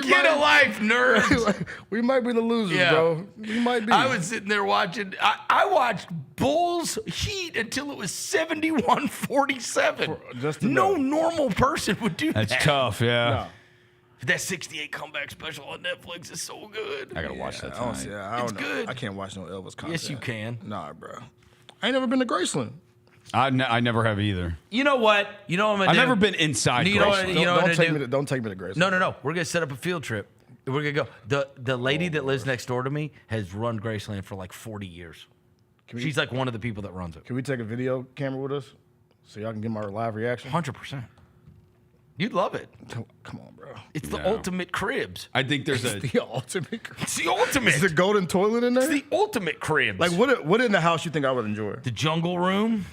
S12: Get a life, nerds.
S11: We might be the losers, bro. We might be.
S12: I was sitting there watching. I watched Bulls Heat until it was 71-47. No normal person would do that.
S4: That's tough, yeah.
S11: No.
S12: That 68 comeback special on Netflix is so good.
S4: I gotta watch that tonight.
S11: It's good. I can't watch no Elvis content.
S12: Yes, you can.
S11: Nah, bro. I ain't never been to Graceland.
S4: I never have either.
S12: You know what? You know what I'm gonna do?
S4: I've never been inside Graceland.
S11: Don't take me to Graceland.
S12: No. We're gonna set up a field trip. We're gonna go. The lady that lives next door to me has run Graceland for like 40 years. She's like one of the people that runs it.
S11: Can we take a video camera with us so y'all can get my live reaction?
S12: 100%. You'd love it.
S11: Come on, bro.
S12: It's the ultimate cribs.
S4: I think there's
S11: the ultimate.
S12: It's the ultimate.
S11: Is the golden toilet in there?
S12: It's the ultimate cribs.
S11: Like what in the house you think I would enjoy?
S12: The jungle room.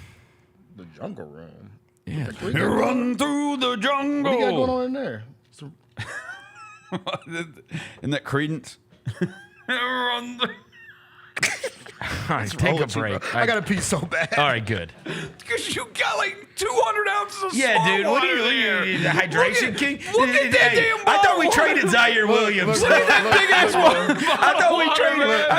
S11: The jungle room.
S12: Yeah.
S4: Run through the jungle.
S11: What do you got going on in there?
S4: Isn't that Credence? Run the...
S12: All right, take a break.
S11: I gotta pee so bad.
S12: All right, good.
S4: Because you got like 200 ounces of
S12: dude. What are you, the hydration king?
S4: Look at that damn ball.
S12: I thought we traded Zaire Williams.
S4: Look at that big ass one.
S12: I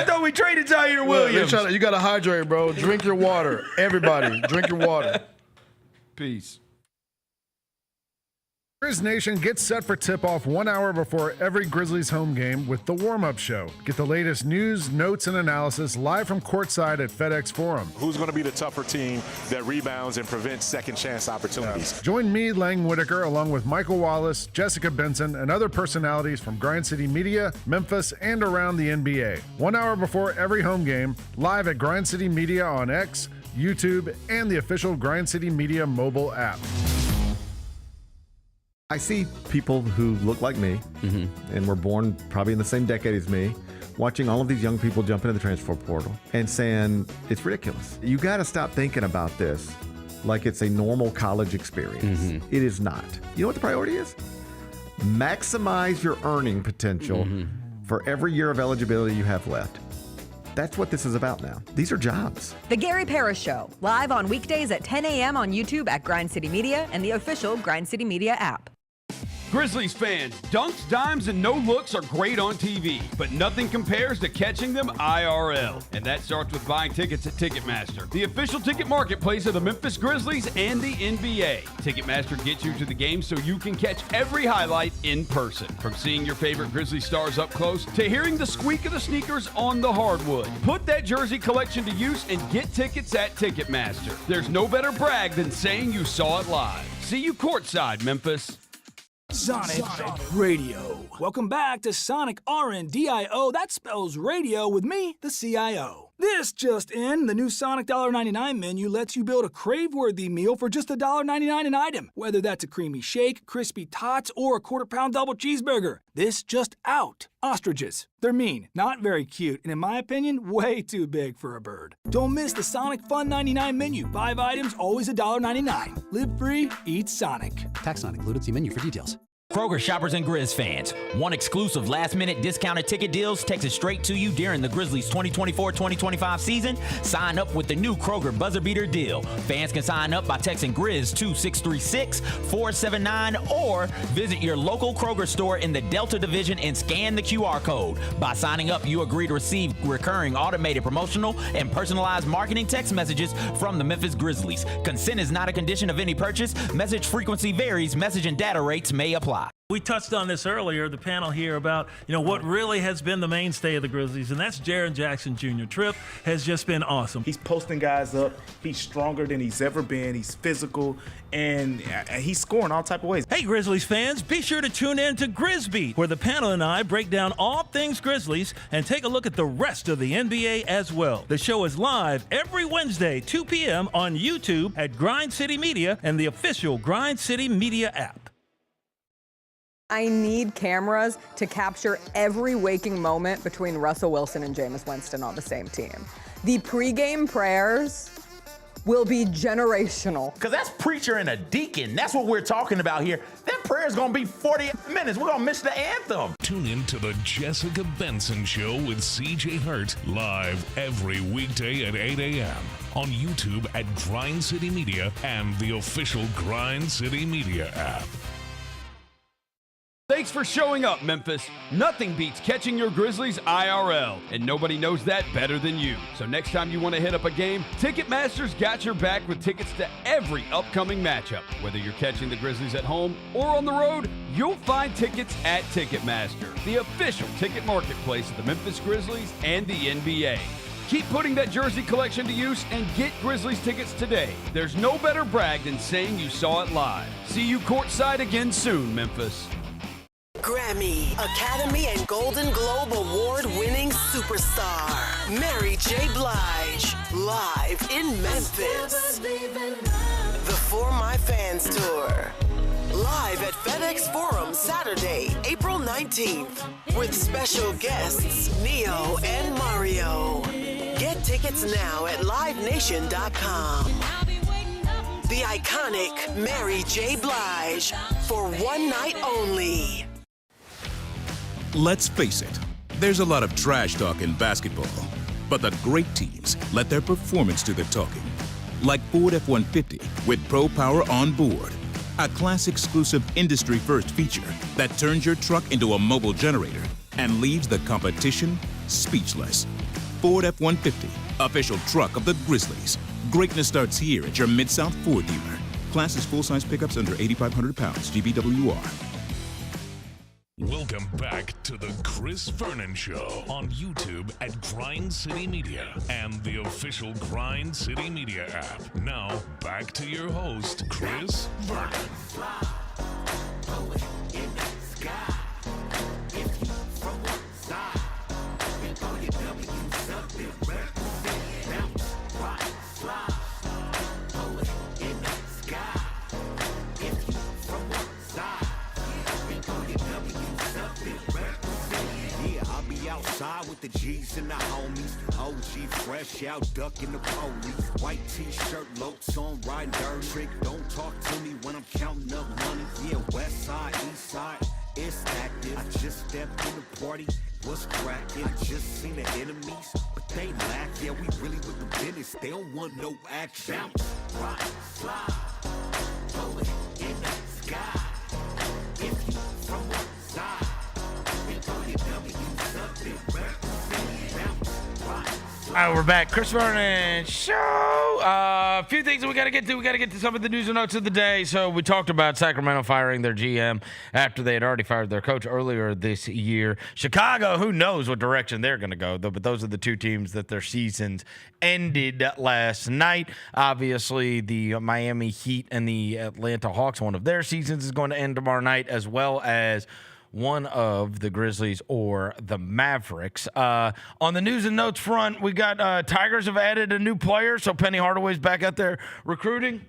S12: thought we traded Zaire Williams.
S11: You gotta hydrate, bro. Drink your water. Everybody, drink your water.
S4: Peace.
S13: Grizz Nation gets set for tip-off 1 hour before every Grizzlies home game with the warm-up show. Get the latest news, notes, and analysis live from courtside at FedEx Forum.
S14: Who's going to be the tougher team that rebounds and prevents second-chance opportunities?
S13: Join me, Lang Whitaker, along with Michael Wallace, Jessica Benson, and other personalities from Grind City Media, Memphis, and around the NBA. 1 hour before every home game, live at Grind City Media on X, YouTube, and the official Grind City Media mobile app.
S15: I see people who look like me and were born probably in the same decade as me, watching all of these young people jump into the transfer portal and saying, it's ridiculous. You got to stop thinking about this like it's a normal college experience. It is not. You know what the priority is? Maximize your earning potential for every year of eligibility you have left. That's what this is about now. These are jobs.
S3: The Gary Parrish Show, live on weekdays at 10 a.m. on YouTube at Grind City Media and the official Grind City Media app.
S4: Grizzlies fans, dunks, dimes, and no looks are great on TV, but nothing compares to catching them IRL. And that starts with buying tickets at Ticketmaster, the official ticket marketplace of the Memphis Grizzlies and the NBA. Ticketmaster gets you to the game so you can catch every highlight in person. From seeing your favorite Grizzly stars up close to hearing the squeak of the sneakers on the hardwood. Put that jersey collection to use and get tickets at Ticketmaster. There's no better brag than saying you saw it live. See you courtside, Memphis.
S16: Sonic Radio. Welcome back to Sonic RNDIO. That spells radio with me, the CIO. This just in, the new Sonic $1.99 menu lets you build a crave-worthy meal for just $1.99 an item, whether that's a creamy shake, crispy tots, or a quarter-pound double cheeseburger. This just out. Ostriches. They're mean, not very cute, and in my opinion, way too big for a bird. Don't miss the Sonic Fun 99 menu. 5 items, always $1.99. Live free, eat Sonic.
S17: Tax not included. See menu for details.
S2: Kroger shoppers and Grizz fans, one exclusive last-minute discounted ticket deals texted straight to you during the Grizzlies 2024-2025 season. Sign up with the new Kroger Buzzer Beater deal. Fans can sign up by texting Grizz to 636-479 or visit your local Kroger store in the Delta Division and scan the QR code. By signing up, you agree to receive recurring automated promotional and personalized marketing text messages from the Memphis Grizzlies. Consent is not a condition of any purchase. Message frequency varies. Message and data rates may apply.
S18: We touched on this earlier, the panel here, about what really has been the mainstay of the Grizzlies, and that's Jaren Jackson Jr. Trip has just been awesome.
S19: He's posting guys up. He's stronger than he's ever been. He's physical, and he's scoring all type of ways.
S18: Hey, Grizzlies fans, be sure to tune in to Grizzbeat, where the panel and I break down all things Grizzlies and take a look at the rest of the NBA as well. The show is live every Wednesday, 2 p.m. on YouTube at Grind City Media and the official Grind City Media app.
S3: I need cameras to capture every waking moment between Russell Wilson and Jameis Winston on the same team. The pregame prayers will be generational.
S2: Because that's preacher and a deacon. That's what we're talking about here. That prayer's going to be 40 minutes. We're going to miss the anthem.
S10: Tune in to the Jessica Benson Show with CJ Hurt live every weekday at 8 a.m. on YouTube at Grind City Media and the official Grind City Media app.
S4: Thanks for showing up, Memphis. Nothing beats catching your Grizzlies IRL, and nobody knows that better than you. So next time you want to hit up a game, Ticketmaster's got your back with tickets to every upcoming matchup. Whether you're catching the Grizzlies at home or on the road, you'll find tickets at Ticketmaster, the official ticket marketplace of the Memphis Grizzlies and the NBA. Keep putting that jersey collection to use and get Grizzlies tickets today. There's no better brag than saying you saw it live. See you courtside again soon, Memphis.
S20: Grammy, Academy, and Golden Globe Award-winning superstar, Mary J. Blige, live in Memphis. The For My Fans Tour, live at FedEx Forum Saturday, April 19th, with special guests Neo and Mario. Get tickets now at livenation.com. The iconic Mary J. Blige, for one night only.
S21: Let's face it, there's a lot of trash talk in basketball, but the great teams let their performance do the talking. Like Ford F-150 with Pro Power on board, a class-exclusive industry-first feature that turns your truck into a mobile generator and leaves the competition speechless. Ford F-150, official truck of the Grizzlies. Greatness starts here at your Mid-South Ford dealer. Class is full-size pickups under 8,500 pounds, GBWR.
S10: Welcome back to the Chris Vernon Show on YouTube at Grind City Media and the official Grind City Media app. Now, back to your host, Chris Vernon.
S22: With the G's and the homies, OG fresh out ducking the police. White t-shirt, locs on, riding dirt. Trick, don't talk to me when I'm counting up money. Yeah, west side, east side, it's active. I just stepped in the party, what's cracking? I just seen the enemies, but they lack. Yeah, we really with the business, they don't want no action. Bounce, ride, slide, throw it in the sky. If you from one side, we throw your W's up in represent. Bounce, ride, slide.
S12: All right, we're back. Chris Vernon Show. A few things that we got to get to. We got to get to some of the news and notes of the day. So we talked about Sacramento firing their GM after they had already fired their coach earlier this year. Chicago, who knows what direction they're going to go, though, but those are the two teams that their seasons ended last night. Obviously, the Miami Heat and the Atlanta Hawks, one of their seasons is going to end tomorrow night, as well as one of the Grizzlies or the Mavericks. On the news and notes front, we got Tigers have added a new player, so Penny Hardaway's back out there recruiting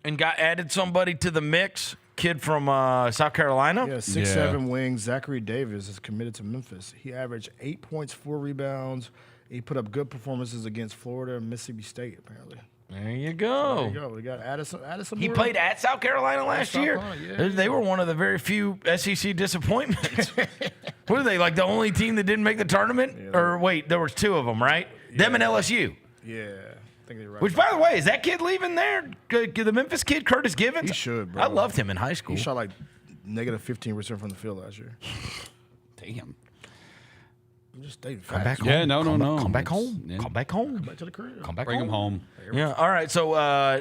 S12: and added somebody to the mix. Kid from South Carolina.
S11: Yeah, 6'7" wing. Zachary Davis is committed to Memphis. He averaged 8 points, 4 rebounds. He put up good performances against Florida and Mississippi State, apparently.
S12: There you go.
S11: There you go. We got added some
S12: He
S11: more.
S12: played at South Carolina last year. They were one of the very few SEC disappointments. Were they like the only team that didn't make the tournament? Or wait, there was two of them, right? Them and LSU.
S11: Yeah, I think they're right.
S12: Which, by the way, is that kid leaving there? The Memphis kid, Curtis Givens?
S11: He should, bro.
S12: I loved him in high school.
S11: He shot like negative 15% from the field last year.
S2: Damn.
S11: Just stay
S12: Come back home.
S2: Yeah, no.
S12: Come back home.
S2: Yeah.
S12: Come back home.
S11: Come back to the crib.
S12: Come back
S2: Bring him home.
S12: Yeah. All right. So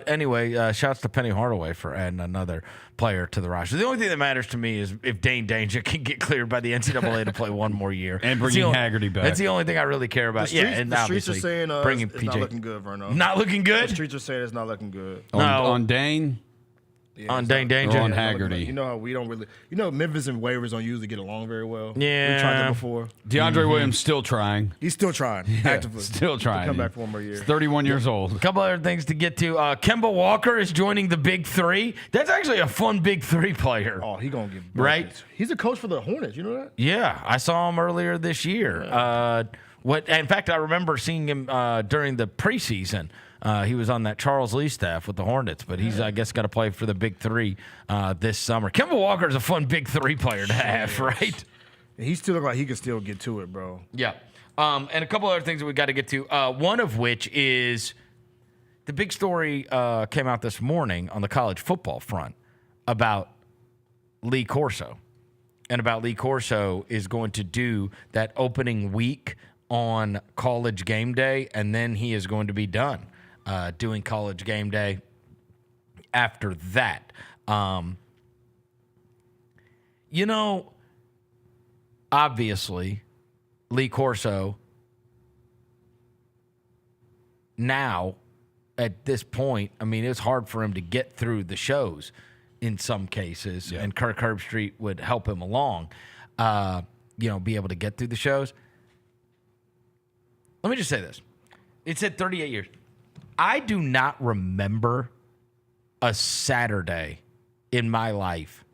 S12: anyway, shouts to Penny Hardaway for adding another player to the roster. The only thing that matters to me is if Dane Danger can get cleared by the NCAA to play one more year
S2: And bringing Haggerty back.
S12: That's the only thing I really care about.
S11: The streets are saying
S12: bringing
S11: it's
S12: PJ.
S11: not looking good, Vernon.
S12: Not looking good?
S11: The streets are saying it's not looking good.
S2: On Dane?
S11: Yeah,
S12: on Dane Danger?
S2: Or on Haggerty?
S11: You know how we don't really – Memphis and waivers don't usually get along very well.
S12: Yeah.
S11: We tried that before.
S2: DeAndre Williams still trying.
S11: He's still trying, actively.
S2: Still trying.
S11: To come back for one more year.
S2: He's 31 years old.
S12: A couple other things to get to. Kemba Walker is joining the Big Three. That's actually a fun Big Three player.
S11: Oh, he's going to get
S12: right?
S11: buckets. He's a coach for the Hornets. You know that?
S12: Yeah, I saw him earlier this year. In fact, I remember seeing him during the preseason. He was on that Charles Lee staff with the Hornets, but he's, I guess, got to play for the Big Three this summer. Kemba Walker is a fun Big Three player to have, right?
S11: He still look like he can still get to it, bro.
S12: Yeah. And a couple other things that we got to get to. One of which is the big story came out this morning on the college football front about Lee Corso. And about Lee Corso is going to do that opening week on College Game Day, and then he is going to be done doing College Game Day after that. Obviously, Lee Corso now, at this point, I mean, it's hard for him to get through the shows in some cases, and Kirk Herbstreit would help him along, be able to get through the shows. Let me just say this. It said 38 years. I do not remember a Saturday in my life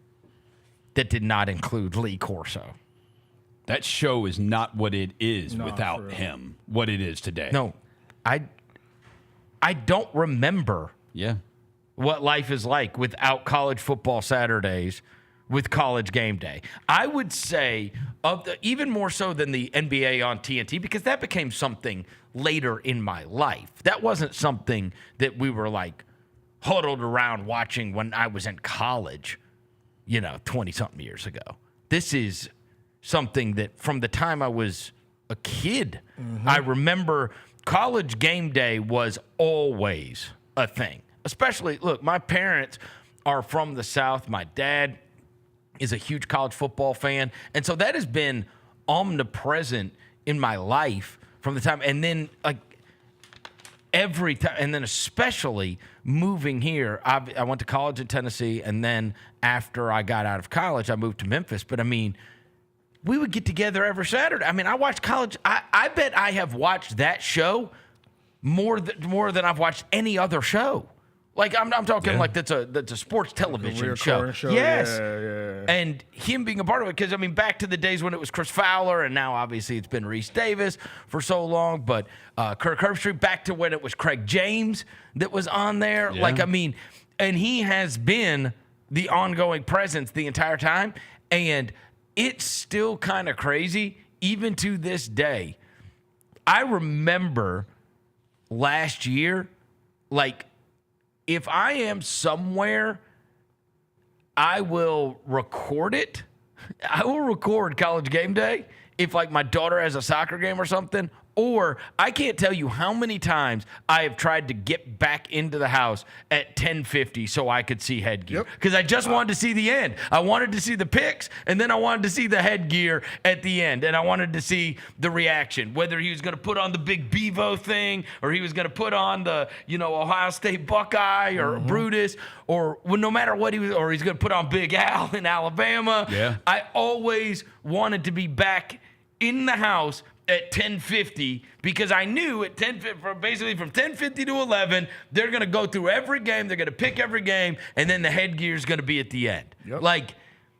S12: that did not include Lee Corso.
S2: That show is not what it is without him, what it is today.
S12: No, I don't remember what life is like without college football Saturdays with College Game Day. I would say even more so than the NBA on TNT, because that became something later in my life. That wasn't something that we were like huddled around watching when I was in college, 20-something years ago. This is something that from the time I was a kid, I remember College Game Day was always a thing. Especially, look, my parents are from the South. My dad is a huge college football fan. And so that has been omnipresent in my life from the time. And then, every time, and then especially moving here, I went to college in Tennessee. And then after I got out of college, I moved to Memphis. But, I mean, we would get together every Saturday. I mean, I watched college. I bet I have watched that show more than I've watched any other show. Like I'm talking like that's a sports television show. Yes.
S11: Yeah.
S12: And him being a part of it, because I mean, back to the days when it was Chris Fowler, and now obviously it's been Reese Davis for so long. But Kirk Herbstreit, back to when it was Craig James that was on there.
S2: Yeah.
S12: Like, I mean, and he has been the ongoing presence the entire time, and it's still kind of crazy even to this day. I remember last year, like, if I am somewhere, I will record it. I will record College Game Day. If, like, my daughter has a soccer game or something, Or I can't tell you how many times I have tried to get back into the house at 10:50 so I could see headgear. Because I just wanted to see the end. I wanted to see the picks, and then I wanted to see the headgear at the end. And I wanted to see the reaction, whether he was going to put on the big Bevo thing or he was going to put on the, Ohio State Buckeye or Brutus, or no matter what he was, or he's going to put on Big Al in Alabama.
S4: Yeah.
S12: I always wanted to be back in the house at 10:50 because I knew at 10:50, basically from 10:50 to 11, they're going to go through every game, they're going to pick every game, and then the headgear is going to be at the end. Like,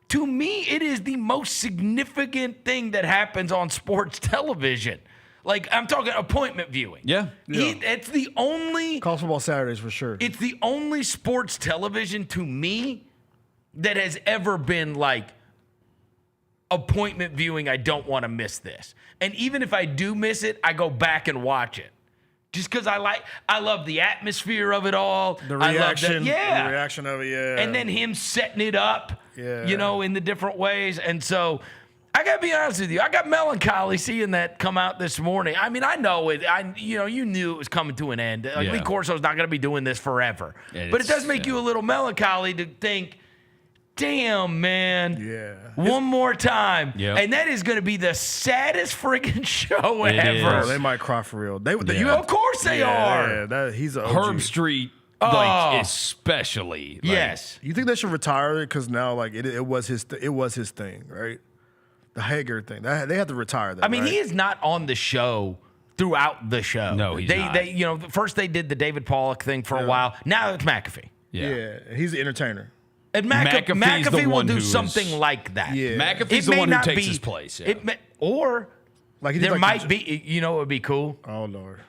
S12: to me, it is the most significant thing that happens on sports television. Like, I'm talking appointment viewing.
S4: Yeah.
S12: It's the only...
S11: College football Saturdays for sure.
S12: It's the only sports television to me that has ever been like, appointment viewing, I don't want to miss this. And even if I do miss it, I go back and watch it. Just because I love the atmosphere of it all.
S11: The reaction.
S12: The
S11: reaction of it, yeah.
S12: And then him setting it up, in the different ways. And so I got to be honest with you. I got melancholy seeing that come out this morning. I mean, I know it. You knew it was coming to an end. Lee Corso's not going to be doing this forever. But it does make you a little melancholy to think, damn, man.
S11: Yeah.
S12: One more time. Yep. And that is going to be the saddest friggin' show ever.
S11: Is. They might cry for real.
S12: Of course they are.
S11: Yeah, he's an OG.
S4: Herb Street, especially.
S12: Yes.
S11: You think they should retire it? Because now, it was his thing, right? The Hager thing. They had to retire that.
S12: I mean,
S11: right?
S12: he is not on the show throughout the show.
S4: No, he's not.
S12: First they did the David Pollock thing for a while. Now it's McAfee.
S11: Yeah, he's the entertainer.
S12: And McAfee will do something like that.
S11: Yeah.
S4: McAfee's the one who takes his place. Yeah.
S12: There might be, what would be cool?
S11: Oh, Lord.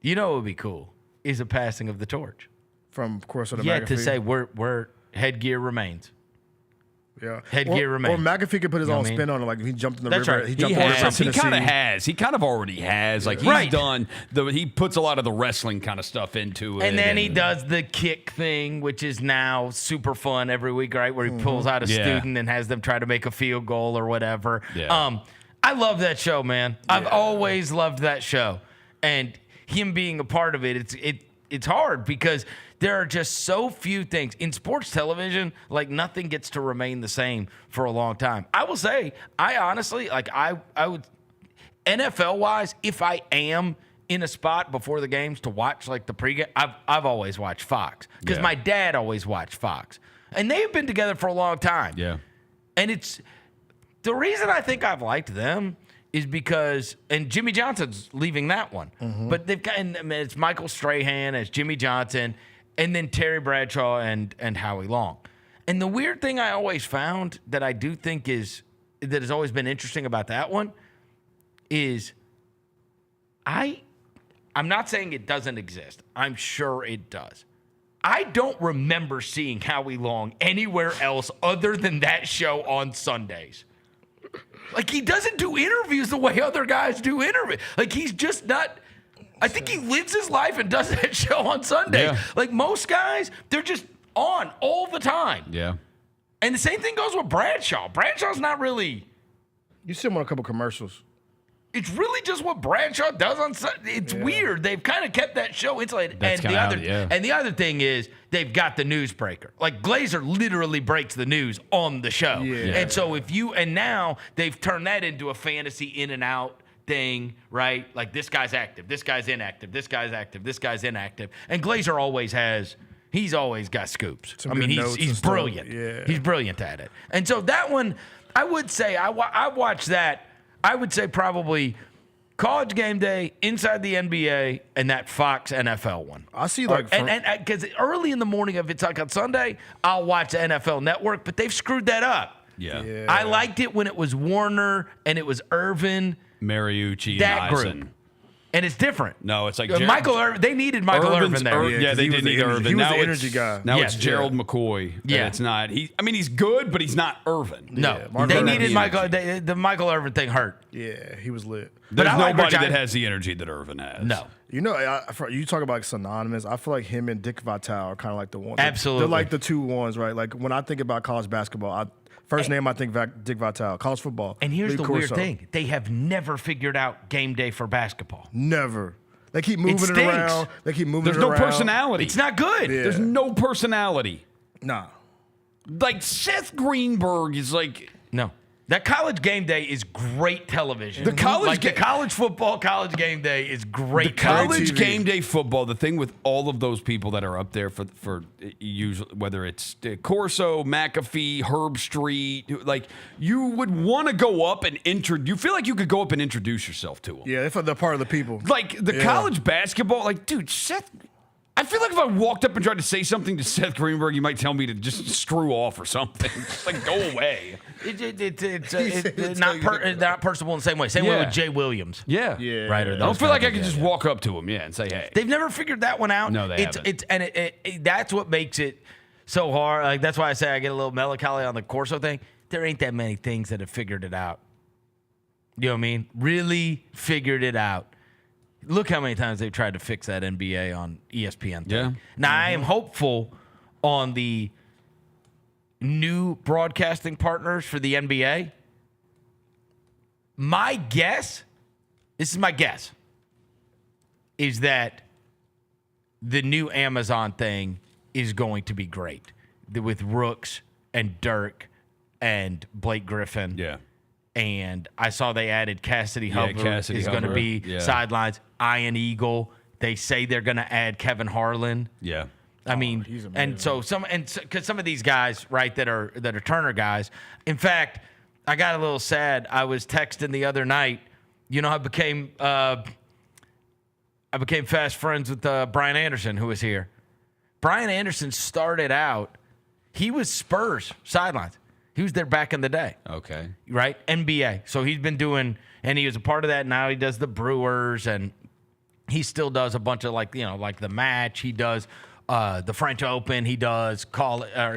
S12: You know what would be cool? Is a passing of the torch.
S11: From Corso to McAfee.
S12: Yeah, to say where headgear remains.
S11: Yeah.
S12: Headgear remains.
S11: Or McAfee could put his own spin on it. Like, he jumped in the river.
S12: Right.
S11: He jumped in the river.
S4: He kind of has. He kind of already has. Like, he's done. He puts a lot of the wrestling kind of stuff into it.
S12: And then he does the kick thing, which is now super fun every week, right? Where he pulls out a student and has them try to make a field goal or whatever.
S4: Yeah.
S12: I love that show, man. I've always loved that show. And him being a part of it, it's hard because there are just so few things in sports television. Like, nothing gets to remain the same for a long time. I will say, I honestly, I would, NFL wise, if I am in a spot before the games to watch like the pregame, I've always watched Fox because my dad always watched Fox, and they've been together for a long time.
S4: Yeah,
S12: and it's the reason I think I've liked them is because, and Jimmy Johnson's leaving that one, but they've got, and it's Michael Strahan as Jimmy Johnson. And then Terry Bradshaw and Howie Long. And the weird thing I always found that I do think that has always been interesting about that one is I'm not saying it doesn't exist. I'm sure it does. I don't remember seeing Howie Long anywhere else other than that show on Sundays. Like, he doesn't do interviews the way other guys do interviews. Like, he's just not... I think he lives his life and does that show on Sunday.
S4: Yeah.
S12: Like most guys, they're just on all the time.
S4: Yeah.
S12: And the same thing goes with Bradshaw. Bradshaw's not really...
S11: You see him on a couple commercials.
S12: It's really just what Bradshaw does on Sunday. It's weird. They've kind of kept that show insulated. And the other thing is they've got the newsbreaker. Like, Glazer literally breaks the news on the show.
S11: Yeah.
S12: And so now they've turned that into a fantasy in and out thing, right? Like, this guy's active, this guy's inactive, this guy's active, this guy's inactive. And Glazer he's always got scoops. I mean, he's brilliant.
S11: Yeah.
S12: He's brilliant at it. And so that one, I would say, I watched that, I would say probably College Game Day, Inside the NBA, and that Fox NFL one.
S11: I see,
S12: because early in the morning, if it's like on Sunday, I'll watch the NFL Network, but they've screwed that up.
S4: Yeah.
S12: I liked it when it was Warner and it was Irvin,
S4: Mariucci,
S12: that
S4: and Eisen.
S12: group. And it's different.
S4: No, it's like
S12: Michael Irvin. They needed Michael Irvin there.
S4: Yeah, they did need Irvin.
S11: He was
S4: now
S11: the energy guy.
S4: Now it's Gerald McCoy.
S12: Yeah,
S4: it's not. He's good, but he's not Irvin.
S12: No, they needed Michael. The Michael Irvin thing hurt.
S11: Yeah, he was lit.
S4: There's nobody that has the energy that Irvin has.
S12: No.
S11: You talk about synonymous. I feel like him and Dick Vitale are kind of like the ones.
S12: Absolutely.
S11: They're like the two ones, right? Like, when I think about college basketball, First name, I think, Dick Vitale. College football.
S12: And here's the
S11: Corso.
S12: weird thing. They have never figured out game day for basketball.
S11: Never. They keep moving it around. They keep moving it around.
S4: There's no personality.
S12: It's not good.
S11: Yeah.
S4: There's no personality.
S11: Nah.
S4: Like, Seth Greenberg is like...
S12: No. That college game day is great television.
S4: The
S12: college football, college game day is great.
S4: The college game day football. The thing with all of those people that are up there for usually, whether it's Corso, McAfee, Herb Street, like you would want to go up and you feel like you could go up and introduce yourself to them.
S11: Yeah, they're part of the people.
S4: Like the college basketball, like dude, Seth. I feel like if I walked up and tried to say something to Seth Greenberg, you might tell me to just screw off or something. Just like go away.
S12: It's not personable in the same way. Same way with Jay Williams.
S4: Yeah.
S12: Right. Or
S4: I don't feel like I could just walk up to him, and say, hey.
S12: They've never figured that one out.
S4: No, they haven't.
S12: That's what makes it so hard. Like that's why I say I get a little melancholy on the Corso thing. There ain't that many things that have figured it out. You know what I mean? Really figured it out. Look how many times they've tried to fix that NBA on ESPN thing.
S4: Yeah.
S12: Now, I am hopeful on the new broadcasting partners for the NBA. My guess, this is my guess, is that the new Amazon thing is going to be great. With Rooks and Dirk and Blake Griffin.
S4: Yeah.
S12: And I saw they added Cassidy Hubbard is going to be sidelines. Ian Eagle. They say they're going to add Kevin Harlan.
S4: Yeah.
S12: I mean, and so because some of these guys, right, that are Turner guys. In fact, I got a little sad. I was texting the other night. You know, I became fast friends with Brian Anderson, who was here. Brian Anderson started out. He was Spurs sidelines. He was there back in the day.
S4: Okay.
S12: Right? NBA. So he's been doing, and he was a part of that. Now he does the Brewers, and he still does a bunch of like the match. He does the French Open. He does Major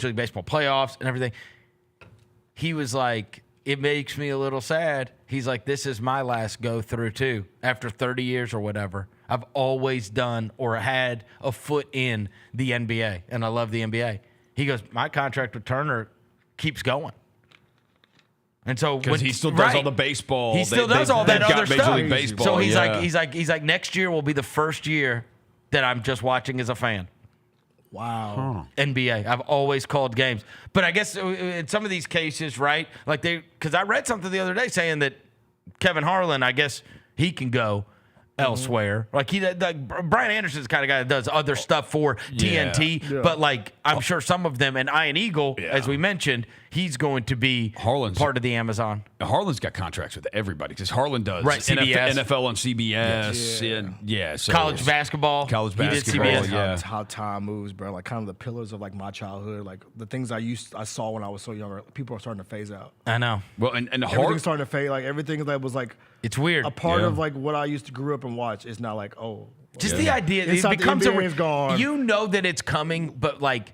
S12: League Baseball playoffs and everything. He was like, it makes me a little sad. He's like, this is my last go through too. After 30 years or whatever, I've always done or had a foot in the NBA, and I love the NBA. He goes, my contract with Turner keeps going. And so
S4: because he still does all the baseball,
S12: he still does all that other stuff.
S4: Major League Baseball,
S12: so he's like, next year will be the first year that I'm just watching as a fan.
S11: Wow.
S12: NBA. I've always called games. But I guess in some of these cases, right, like because I read something the other day saying that Kevin Harlan, I guess he can go elsewhere. Like Brian Anderson's the kind of guy that does other stuff for TNT. Yeah. But like I'm sure some of them, and Ian Eagle, as we mentioned, he's going to be part of the Amazon.
S4: Harlan's got contracts with everybody because Harlan does
S12: CBS.
S4: NFL on CBS.
S12: So college basketball.
S4: He did CBS.
S11: How time moves, bro. Like kind of the pillars of like my childhood, like the things I saw when I was so young. People are starting to phase out.
S12: I know.
S4: Well, and
S11: everything's starting to fade. Like everything that was like
S12: it's weird.
S11: A part of like what I used to grow up and watch is now like
S12: just the idea
S11: it becomes gone.
S12: You know that it's coming, but like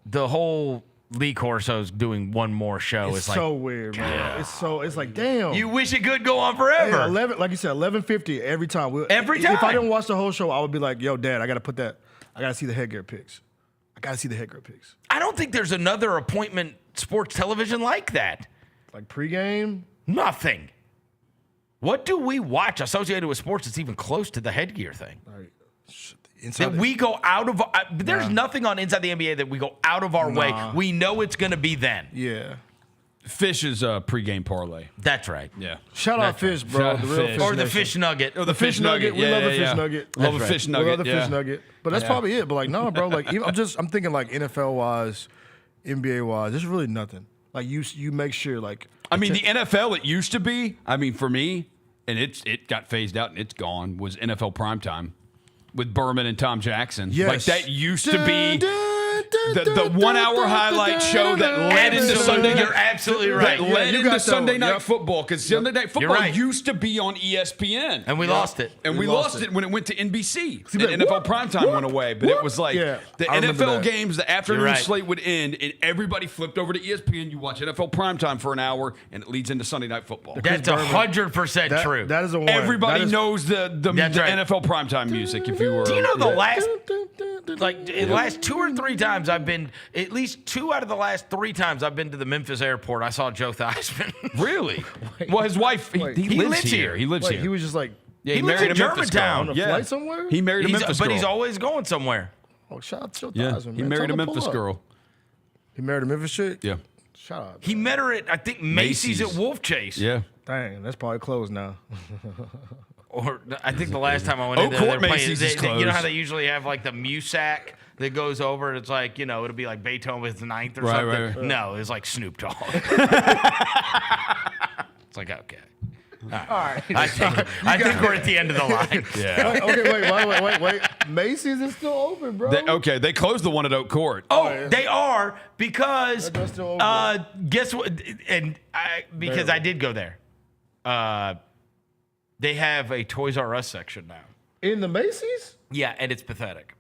S12: the whole Lee Corso's doing one more show.
S11: It's so weird, man. It's like damn.
S12: You wish it could go on forever.
S11: Yeah, like you said, 11:50 every time.
S12: Every time.
S11: If I didn't watch the whole show, I would be like, yo, Dad, I got to see the headgear picks.
S12: I don't think there's another appointment sports television like that.
S11: Like pregame?
S12: Nothing. What do we watch associated with sports that's even close to the headgear thing? We go out of. There's nothing on Inside the NBA that we go out of our way. We know it's going to be then.
S11: Yeah.
S4: Fish's pregame parlay.
S12: That's right.
S4: Yeah.
S11: Shout out Fish, bro. The real Fish
S12: or the Fish Nugget.
S4: Or the Fish Nugget.
S11: We love the Fish Nugget.
S4: Love a Fish Nugget.
S11: We love the Fish Nugget. But that's probably it. But like, no, bro. Like, I'm thinking like NFL wise, NBA wise. There's really nothing. Like you make sure like.
S4: I mean, the NFL it used to be. I mean, for me, and it got phased out and it's gone. Was NFL primetime with Berman and Tom Jackson.
S11: Yes.
S4: Like that used to be. The 1 hour highlight show that led into Sunday.
S12: You're absolutely right.
S4: That led into Sunday Night Football because Sunday Night Football used to be on ESPN,
S12: and we lost it.
S4: And we lost it when it went to NBC. The NFL primetime went away, but it was like the NFL games. The afternoon slate would end, and everybody flipped over to ESPN. You watch NFL primetime for an hour, and it leads into Sunday Night Football.
S12: That's 100% true.
S11: That is a one.
S4: Everybody knows the NFL primetime music. If you were,
S12: do you know the last 2 or 3 times times I've been, at least 2 out of the last 3 times I've been to the Memphis airport, I saw Joe Theismann.
S4: Really? Well, his wife, he lives here. He lives here.
S11: He was just like,
S4: yeah,
S12: he lives in Germantown.
S11: on a flight somewhere?
S4: He married a Memphis girl.
S12: But he's always going somewhere.
S11: Oh, shout out to Joe
S4: Yeah,
S11: Theismann,
S4: he
S11: man.
S4: married
S11: Tell
S4: a
S11: him to
S4: Memphis
S11: pull up.
S4: girl.
S11: He married a Memphis chick?
S4: Yeah.
S11: Shout out.
S12: He met her at, I think, Macy's at Wolf Chase.
S4: Yeah.
S11: Dang, that's probably closed now.
S12: Or I think the last time I went in there,
S4: Court
S12: they're
S4: Macy's is
S12: playing, you know how
S4: closed.
S12: they usually have like the Musack that goes over and it's like, you know, it'll be like Beethoven's Ninth or something.
S4: Right.
S12: No, it's like Snoop Dogg. It's like, okay. All right. I think we're at the end of the line.
S4: Yeah.
S11: Okay, wait. Macy's is still open, bro.
S4: They closed the one at Oak Court.
S12: Oh, they are because
S11: That's still open.
S12: guess what? And because I did go there. They have a Toys R Us section now.
S11: In the Macy's?
S12: Yeah, and it's pathetic.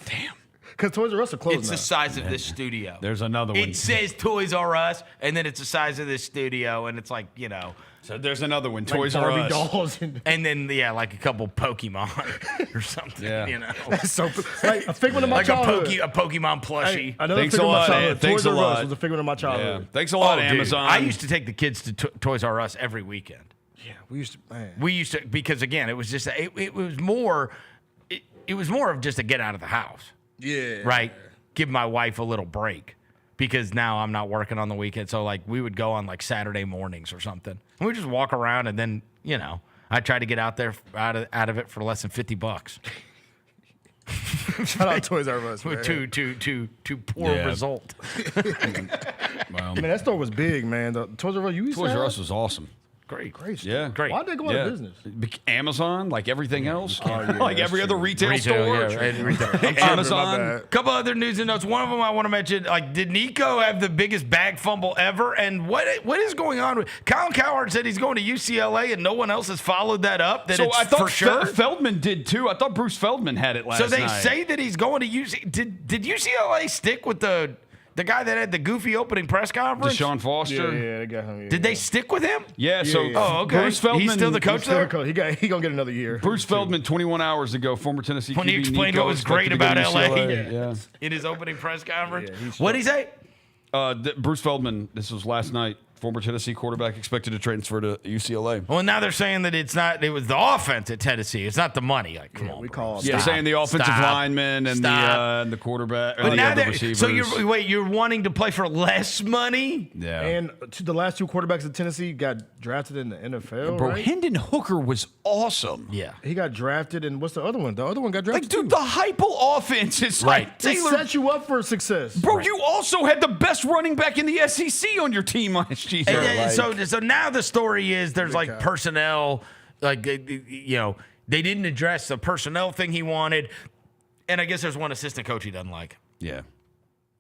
S4: Damn.
S11: Because Toys R Us are closed
S12: It's
S11: now.
S12: the size of this studio.
S4: There's another one.
S12: It says Toys R Us, and then it's the size of this studio, and it's like, you know.
S4: So there's another one,
S11: Like
S4: Toys R
S11: Barbie
S4: Us.
S11: dolls
S12: And then, yeah, like a couple Pokemon or something,
S4: Yeah.
S12: you know.
S11: That's so like a figment of my
S12: Like
S11: childhood.
S12: a Pokemon plushie.
S11: Hey, another
S4: Thanks a
S11: figment of my
S4: lot,
S11: childhood.
S4: Ed. Thanks
S11: Toys
S4: a
S11: R Us
S4: lot.
S11: was a figment of my
S4: Yeah.
S11: childhood.
S4: Thanks a lot,
S12: Dude,
S4: Amazon.
S12: I used to take the kids to Toys R Us every weekend.
S11: Yeah, we used to, man.
S12: We used to, because again, it was just, it was more of just a get out of the house.
S11: Yeah.
S12: Right? Give my wife a little break because now I'm not working on the weekend. So, like, we would go on, like, Saturday mornings or something. And we'd just walk around and then, you know, I tried to get out there out of it for less than $50.
S11: Shout out Toys R Us, man.
S12: With too poor result.
S4: Well,
S11: Man, that store was big, man. The Toys R Us, you used to
S4: Toys R
S11: have?
S4: Us was awesome.
S12: Great.
S4: Yeah.
S12: Great.
S11: Why'd they go out of business?
S4: Amazon, like everything else.
S11: yeah,
S4: like
S11: that's
S4: every other
S11: true.
S4: retail
S12: Retail,
S4: store.
S12: yeah, right, retail.
S4: Amazon.
S11: My
S12: A couple other news and notes. One of them I want to mention, like, did Nico have the biggest bag fumble ever? And what is going on with Colin Cowherd said he's going to UCLA and no one else has followed that up. That
S4: So
S12: it's
S4: I thought
S12: for sure.
S4: Feldman did too. I thought Bruce Feldman had it last
S12: So they
S4: night.
S12: say that he's going to UC. Did UCLA stick with the guy that had the goofy opening press conference?
S4: Deshaun Foster.
S11: Yeah, they got him. Yeah.
S12: Did they stick with him?
S4: Yeah, so
S11: yeah.
S12: Oh, okay.
S4: Bruce Feldman.
S12: He's still the coach there?
S11: He gonna get another year.
S4: Bruce Feldman, 21 hours ago, former Tennessee
S12: When he
S4: QB
S12: explained
S4: Nico
S12: what was
S4: expected
S12: great
S4: to go
S12: about
S4: to
S12: LA.
S4: UCLA. Yeah.
S12: In his opening press conference?
S11: Yeah, he's
S12: What'd he say?
S4: Bruce Feldman, this was last night, former Tennessee quarterback expected to transfer to UCLA.
S12: Well, now they're saying that it was the offense at Tennessee. It's not the money. Like, come on.
S11: We call
S4: Yeah, saying the offensive lineman and the quarterback.
S12: But now
S4: the
S12: they're,
S4: receivers.
S12: so you're wanting to play for less money?
S4: Yeah.
S11: And the last 2 quarterbacks in Tennessee got drafted in the NFL,
S4: Bro,
S11: right?
S4: Hendon Hooker was awesome.
S12: Yeah.
S11: He got drafted, and what's the other one? The other one got drafted
S4: Like, dude,
S11: too.
S4: the Heupel offense is
S12: Right.
S4: like
S11: They
S4: Taylor.
S11: set you up for success.
S4: Bro, you also had the best running back in the SEC on your team last year.
S12: And so now the story is there's like personnel, like, you know, they didn't address the personnel thing he wanted. And I guess there's one assistant coach he doesn't like.
S4: Yeah.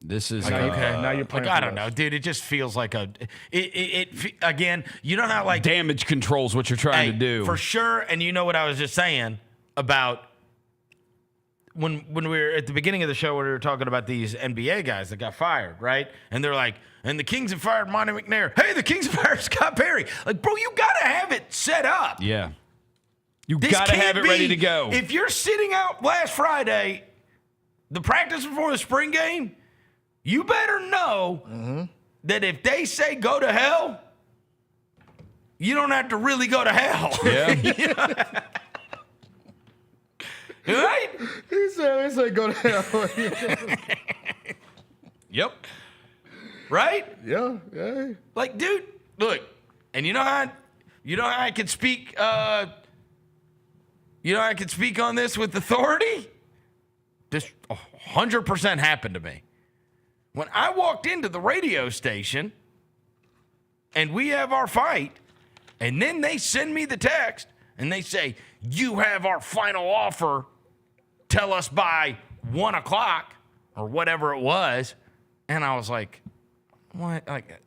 S4: This is
S11: Okay, now you're playing.
S12: Like, I
S11: for
S12: don't
S11: us.
S12: know, dude. It just feels like again, you know how like
S4: damage control's what you're trying to do.
S12: For sure. And you know what I was just saying about when we were at the beginning of the show where we were talking about these NBA guys that got fired, right? And they're like, and the Kings have fired Monty McNair. Hey, the Kings have fired Scott Perry. Like, bro, you got to have it set up.
S4: Yeah. You
S12: This
S4: got to
S12: can't
S4: have it
S12: be-
S4: ready to go.
S12: If you're sitting out last Friday, the practice before the spring game, you better know that if they say go to hell, you don't have to really go to hell.
S4: Yeah.
S12: Right?
S11: He said go to hell.
S12: Yep. Right?
S11: Yeah.
S12: Like, dude, look, and you know how I can speak on this with authority? This 100% happened to me. When I walked into the radio station and we have our fight, and then they send me the text and they say, you have our final offer, tell us by 1 o'clock or whatever it was. And I was like, what? Like,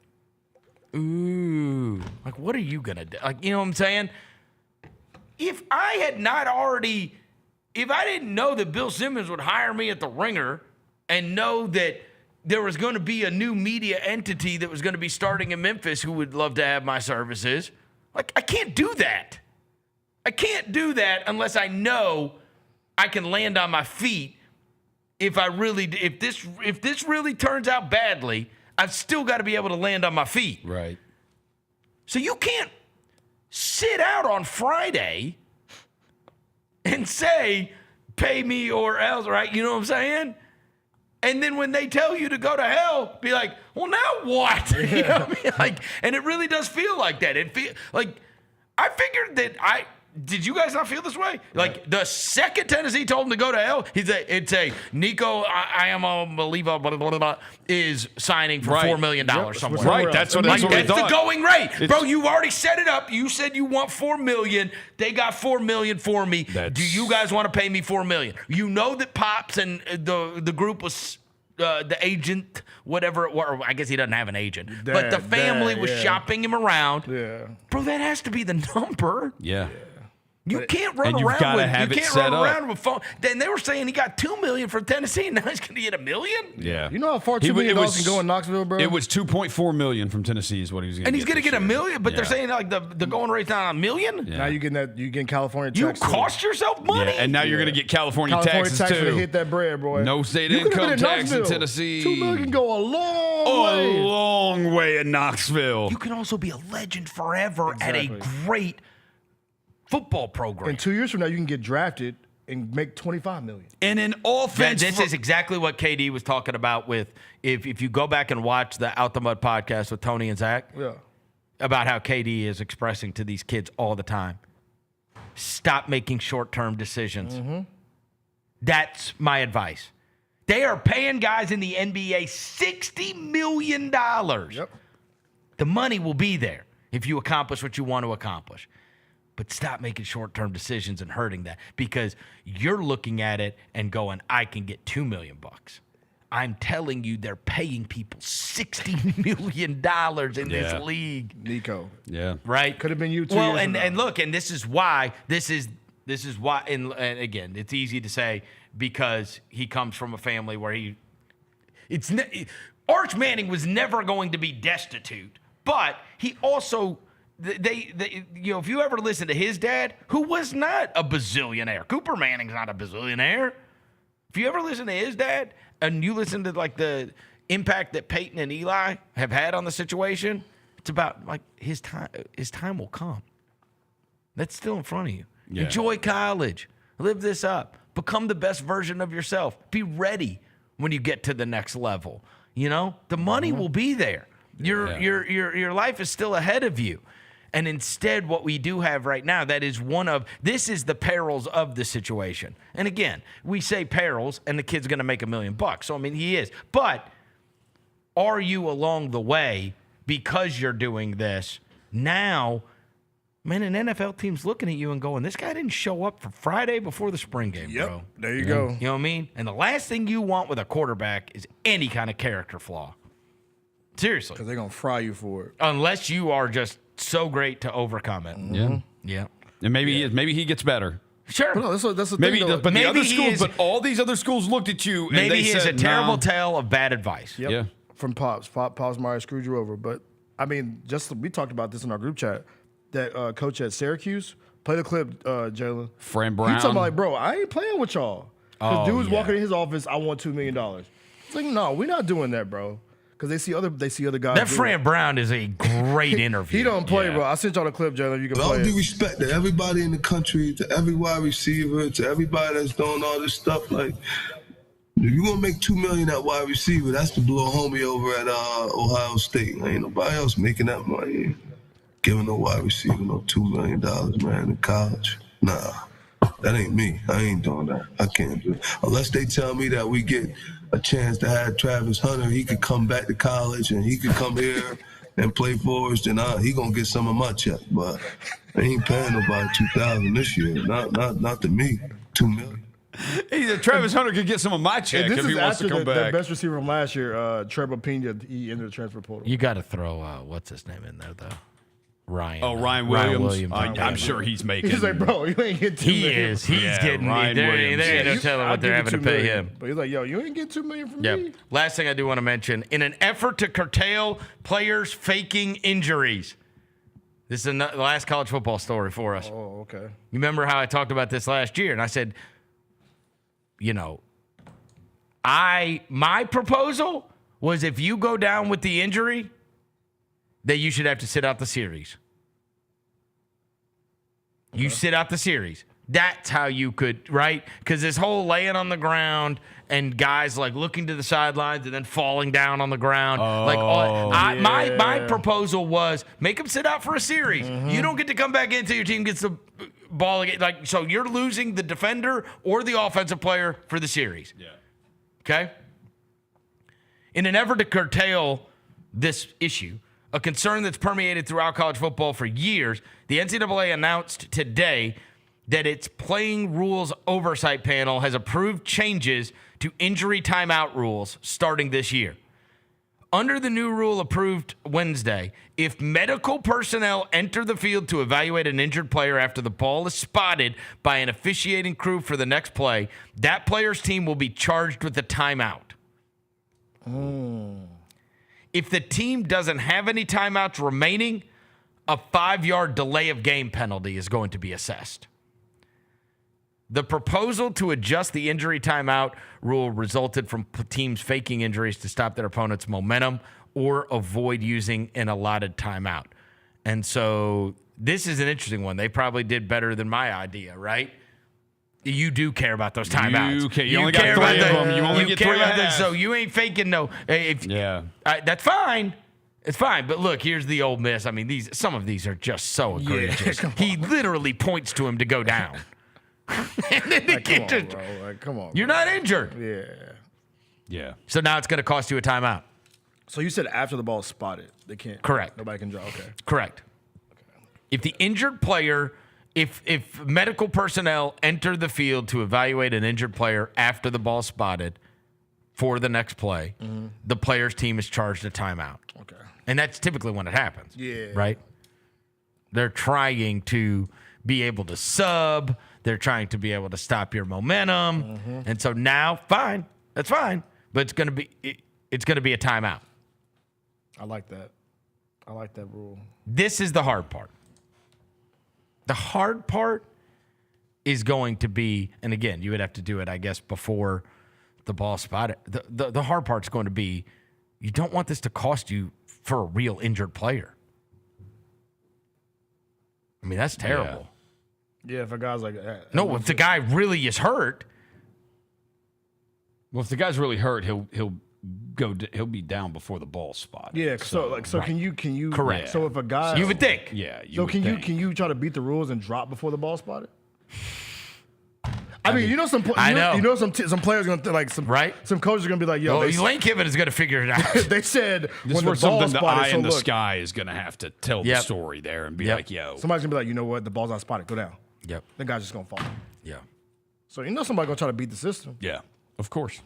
S12: ooh, like, what are you going to do? Like, you know what I'm saying? If I didn't know that Bill Simmons would hire me at the Ringer and know that there was going to be a new media entity that was going to be starting in Memphis who would love to have my services, like, I can't do that. I can't do that unless I know I can land on my feet if this really turns out badly, I've still got to be able to land on my feet.
S4: Right.
S12: So you can't sit out on Friday and say, pay me or else, right? You know what I'm saying? And then when they tell you to go to hell, be like, well, now what? You know what I mean? Like, and it really does feel like that. It feel like I figured that did you guys not feel this way? Like the second Tennessee told him to go to hell, it's a Nico Iamaleava blah, blah, blah, blah, is signing for $4 million somewhere.
S4: Right, that's what we
S12: that's
S4: thought.
S12: the going rate. Bro, you already set it up. You said you want $4 million. They got $4 million for me. Do you guys want to pay me $4 million? You know that Pops and the group was the agent, whatever it was. Or I guess he doesn't have an agent. But the family was shopping him around.
S11: Yeah.
S12: Bro, that has to be the number.
S4: Yeah.
S12: You can't run around with phone. Then they were saying he got $2 million for Tennessee, and now he's going to get $1 million.
S4: Yeah.
S11: You know how far $2 million can go in Knoxville, bro?
S4: It was $2.4 million from Tennessee is what he was going to get.
S12: And he's going to get $1 million, but they're saying like the going rate's not $1 million.
S11: Yeah. Now you getting California tax.
S12: You cost yourself money.
S4: Yeah, and now you're going to get California taxes
S11: tax
S4: too.
S11: To hit that bread, boy.
S4: No state income tax in Tennessee.
S11: $2 million can go a long
S4: way in Knoxville.
S12: You can also be a legend forever at a great football program.
S11: And 2 years from now, you can get drafted and make $25 million.
S4: And in offense,
S12: this is exactly what KD was talking about with if you go back and watch the Out the Mud podcast with Tony and Zach, about how KD is expressing to these kids all the time. Stop making short-term decisions.
S11: Mm-hmm.
S12: That's my advice. They are paying guys in the NBA $60 million.
S11: Yep.
S12: The money will be there if you accomplish what you want to accomplish. But stop making short-term decisions and hurting that, because you're looking at it and going, I can get $2 million. I'm telling you, they're paying people $60 million in this league.
S11: Nico.
S4: Yeah.
S12: Right?
S11: Could have been you 2
S12: well,
S11: years ago.
S12: And look, and this is why, and again, it's easy to say because he comes from a family where Arch Manning was never going to be destitute, but he also, if you ever listen to his dad, who was not a bazillionaire. Cooper Manning's not a bazillionaire. If you ever listen to his dad and you listen to like the impact that Peyton and Eli have had on the situation, it's about like his time will come. That's still in front of you. Yeah. Enjoy college. Live this up. Become the best version of yourself. Be ready when you get to the next level. You know, the money will be there. Your life is still ahead of you. And instead, what we do have right now, this is the perils of the situation. And again, we say perils, and the kid's going to make $1 million. So, I mean, he is. But are you along the way, because you're doing this, now, man, an NFL team's looking at you and going, this guy didn't show up for Friday before the spring game, bro.
S11: There you go.
S12: You know what I mean? And the last thing you want with a quarterback is any kind of character flaw. Seriously.
S11: Because they're going to fry you for it.
S12: Unless you are just so great to overcome it.
S4: Mm-hmm.
S12: Yeah.
S4: And maybe he gets better.
S12: Sure.
S11: No, that's the
S4: maybe,
S11: thing. Though.
S4: But the other schools, but all these other schools looked at you and
S12: maybe
S4: they
S12: he
S4: said,
S12: is a terrible tale of bad advice.
S11: Yep. Yeah. From Pops. Pops Myers screwed you over. But, I mean, we talked about this in our group chat. That coach at Syracuse, play the clip, Jalen.
S4: Fran Brown.
S11: He talking about, like, bro, I ain't playing with y'all. Because dude was walking in his office, I want $2 million. It's like, no, we're not doing that, bro. Because they see other guys.
S12: That Fran Brown is a great interview.
S11: He don't play, bro. I sent y'all the clip, Jalen. You can play.
S5: With all due respect to everybody in the country, to every wide receiver, to everybody that's doing all this stuff, like, if you gonna make $2 million at wide receiver, that's to blow a homie over at Ohio State. Ain't nobody else making that money. Giving no wide receiver no $2 million, man, in college. Nah, that ain't me. I ain't doing that. I can't do it. Unless they tell me that we get a chance to have Travis Hunter, he could come back to college and he could come here and play for us, then he gonna get some of my check. But they ain't paying nobody $2,000 this year. Not to me. $2 million.
S4: He said Travis Hunter could get some of my check if he wants to come back.
S11: The best receiver from last year, Trevor Pena, he entered the transfer portal.
S12: You got to throw what's his name in there though. Ryan.
S4: Oh, Ryan Williams. I'm sure he's making.
S11: He's like, bro, you ain't getting $2 million.
S12: He is. He's getting. There ain't no telling what they're having to pay him.
S11: But he's like, yo, you ain't getting $2 million from me.
S12: Last thing I do want to mention: in an effort to curtail players faking injuries, this is the last college football story for us.
S11: Oh, okay.
S12: You remember how I talked about this last year, and I said, you know, My proposal was if you go down with the injury, that you should have to sit out the series. You sit out the series. That's how you could, right? Because this whole laying on the ground and guys like looking to the sidelines and then falling down on the ground. My proposal was make them sit out for a series. You don't get to come back in until your team gets the ball again. Like, so you're losing the defender or the offensive player for the series. Yeah. Okay? In an effort to curtail this issue, a concern that's permeated throughout college football for years, the NCAA announced today that its playing rules oversight panel has approved changes to injury timeout rules starting this year. Under the new rule approved Wednesday, if medical personnel enter the field to evaluate an injured player after the ball is spotted by an officiating crew for the next play, that player's team will be charged with a timeout. If the team doesn't have any timeouts remaining, a 5-yard delay of game penalty is going to be assessed. The proposal to adjust the injury timeout rule resulted from teams faking injuries to stop their opponent's momentum or avoid using an allotted timeout. And so this is an interesting one. They probably did better than my idea, right? You do care about those timeouts.
S4: You only got 3 of them. You only get 3
S12: about that, so you ain't faking no. That's fine. It's fine. But look, here's the Ole Miss. I mean, some of these are just so egregious. He literally points to him to go down. And then
S11: come on.
S12: You're not injured.
S4: Yeah.
S12: So now it's going to cost you a timeout.
S11: So you said after the ball is spotted, they can't.
S12: Correct.
S11: Nobody can draw. Okay.
S12: Correct. If the injured player, if medical personnel enter the field to evaluate an injured player after the ball is spotted for the next play, the player's team is charged a timeout.
S11: Okay.
S12: And that's typically when it happens.
S11: Yeah.
S12: Right? They're trying to be able to sub. They're trying to be able to stop your momentum. And so now, fine. That's fine. But it's going to be a timeout.
S11: I like that. I like that rule.
S12: This is the hard part. The hard part is going to be, and again, you would have to do it, I guess, before the ball spotted. The hard part's going to be, you don't want this to cost you for a real injured player. I mean, that's terrible.
S11: Yeah, if a guy's like,
S12: no, if the guy really is hurt.
S4: Well, if the guy's really hurt, he'll be down before the ball's spotted.
S11: Yeah. So
S4: right.
S11: can you
S12: correct?
S11: So if a guy,
S12: you would think.
S4: Yeah.
S11: Can you try to beat the rules and drop before the ball's spotted? I mean, some players are gonna some coaches are gonna be like, yo,
S12: Lane Kiffin is gonna figure it out.
S11: They said
S4: this
S11: when
S4: is where
S11: the ball
S4: something the eye
S11: spotted,
S4: in the sky is gonna have to tell the story there and be like, yo,
S11: somebody's gonna be like, you know what, the ball's not spotted, go down.
S12: Yep.
S11: The guy's just gonna fall.
S12: Yeah.
S11: So somebody gonna try to beat the system.
S4: Yeah, of course.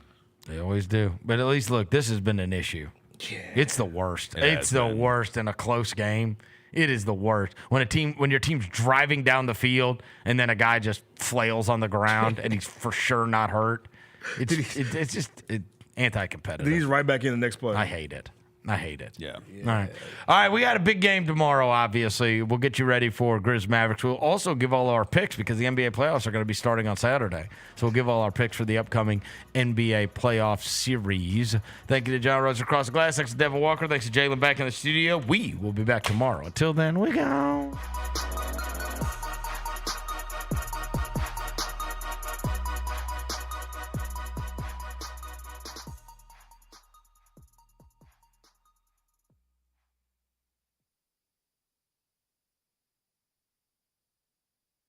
S12: They always do. But at least look, this has been an issue.
S11: Yeah.
S12: It's the worst. It's the worst in a close game. It is the worst. When your team's driving down the field and then a guy just flails on the ground and he's for sure not hurt. It's just anti-competitive.
S11: He's right back in the next play.
S12: I hate it.
S4: Yeah.
S12: All right. We got a big game tomorrow, obviously. We'll get you ready for Grizz Mavericks. We'll also give all our picks because the NBA playoffs are going to be starting on Saturday. So we'll give all our picks for the upcoming NBA playoff series. Thank you to John Rose across the glass. Thanks to Devin Walker. Thanks to Jalen back in the studio. We will be back tomorrow. Until then, we go.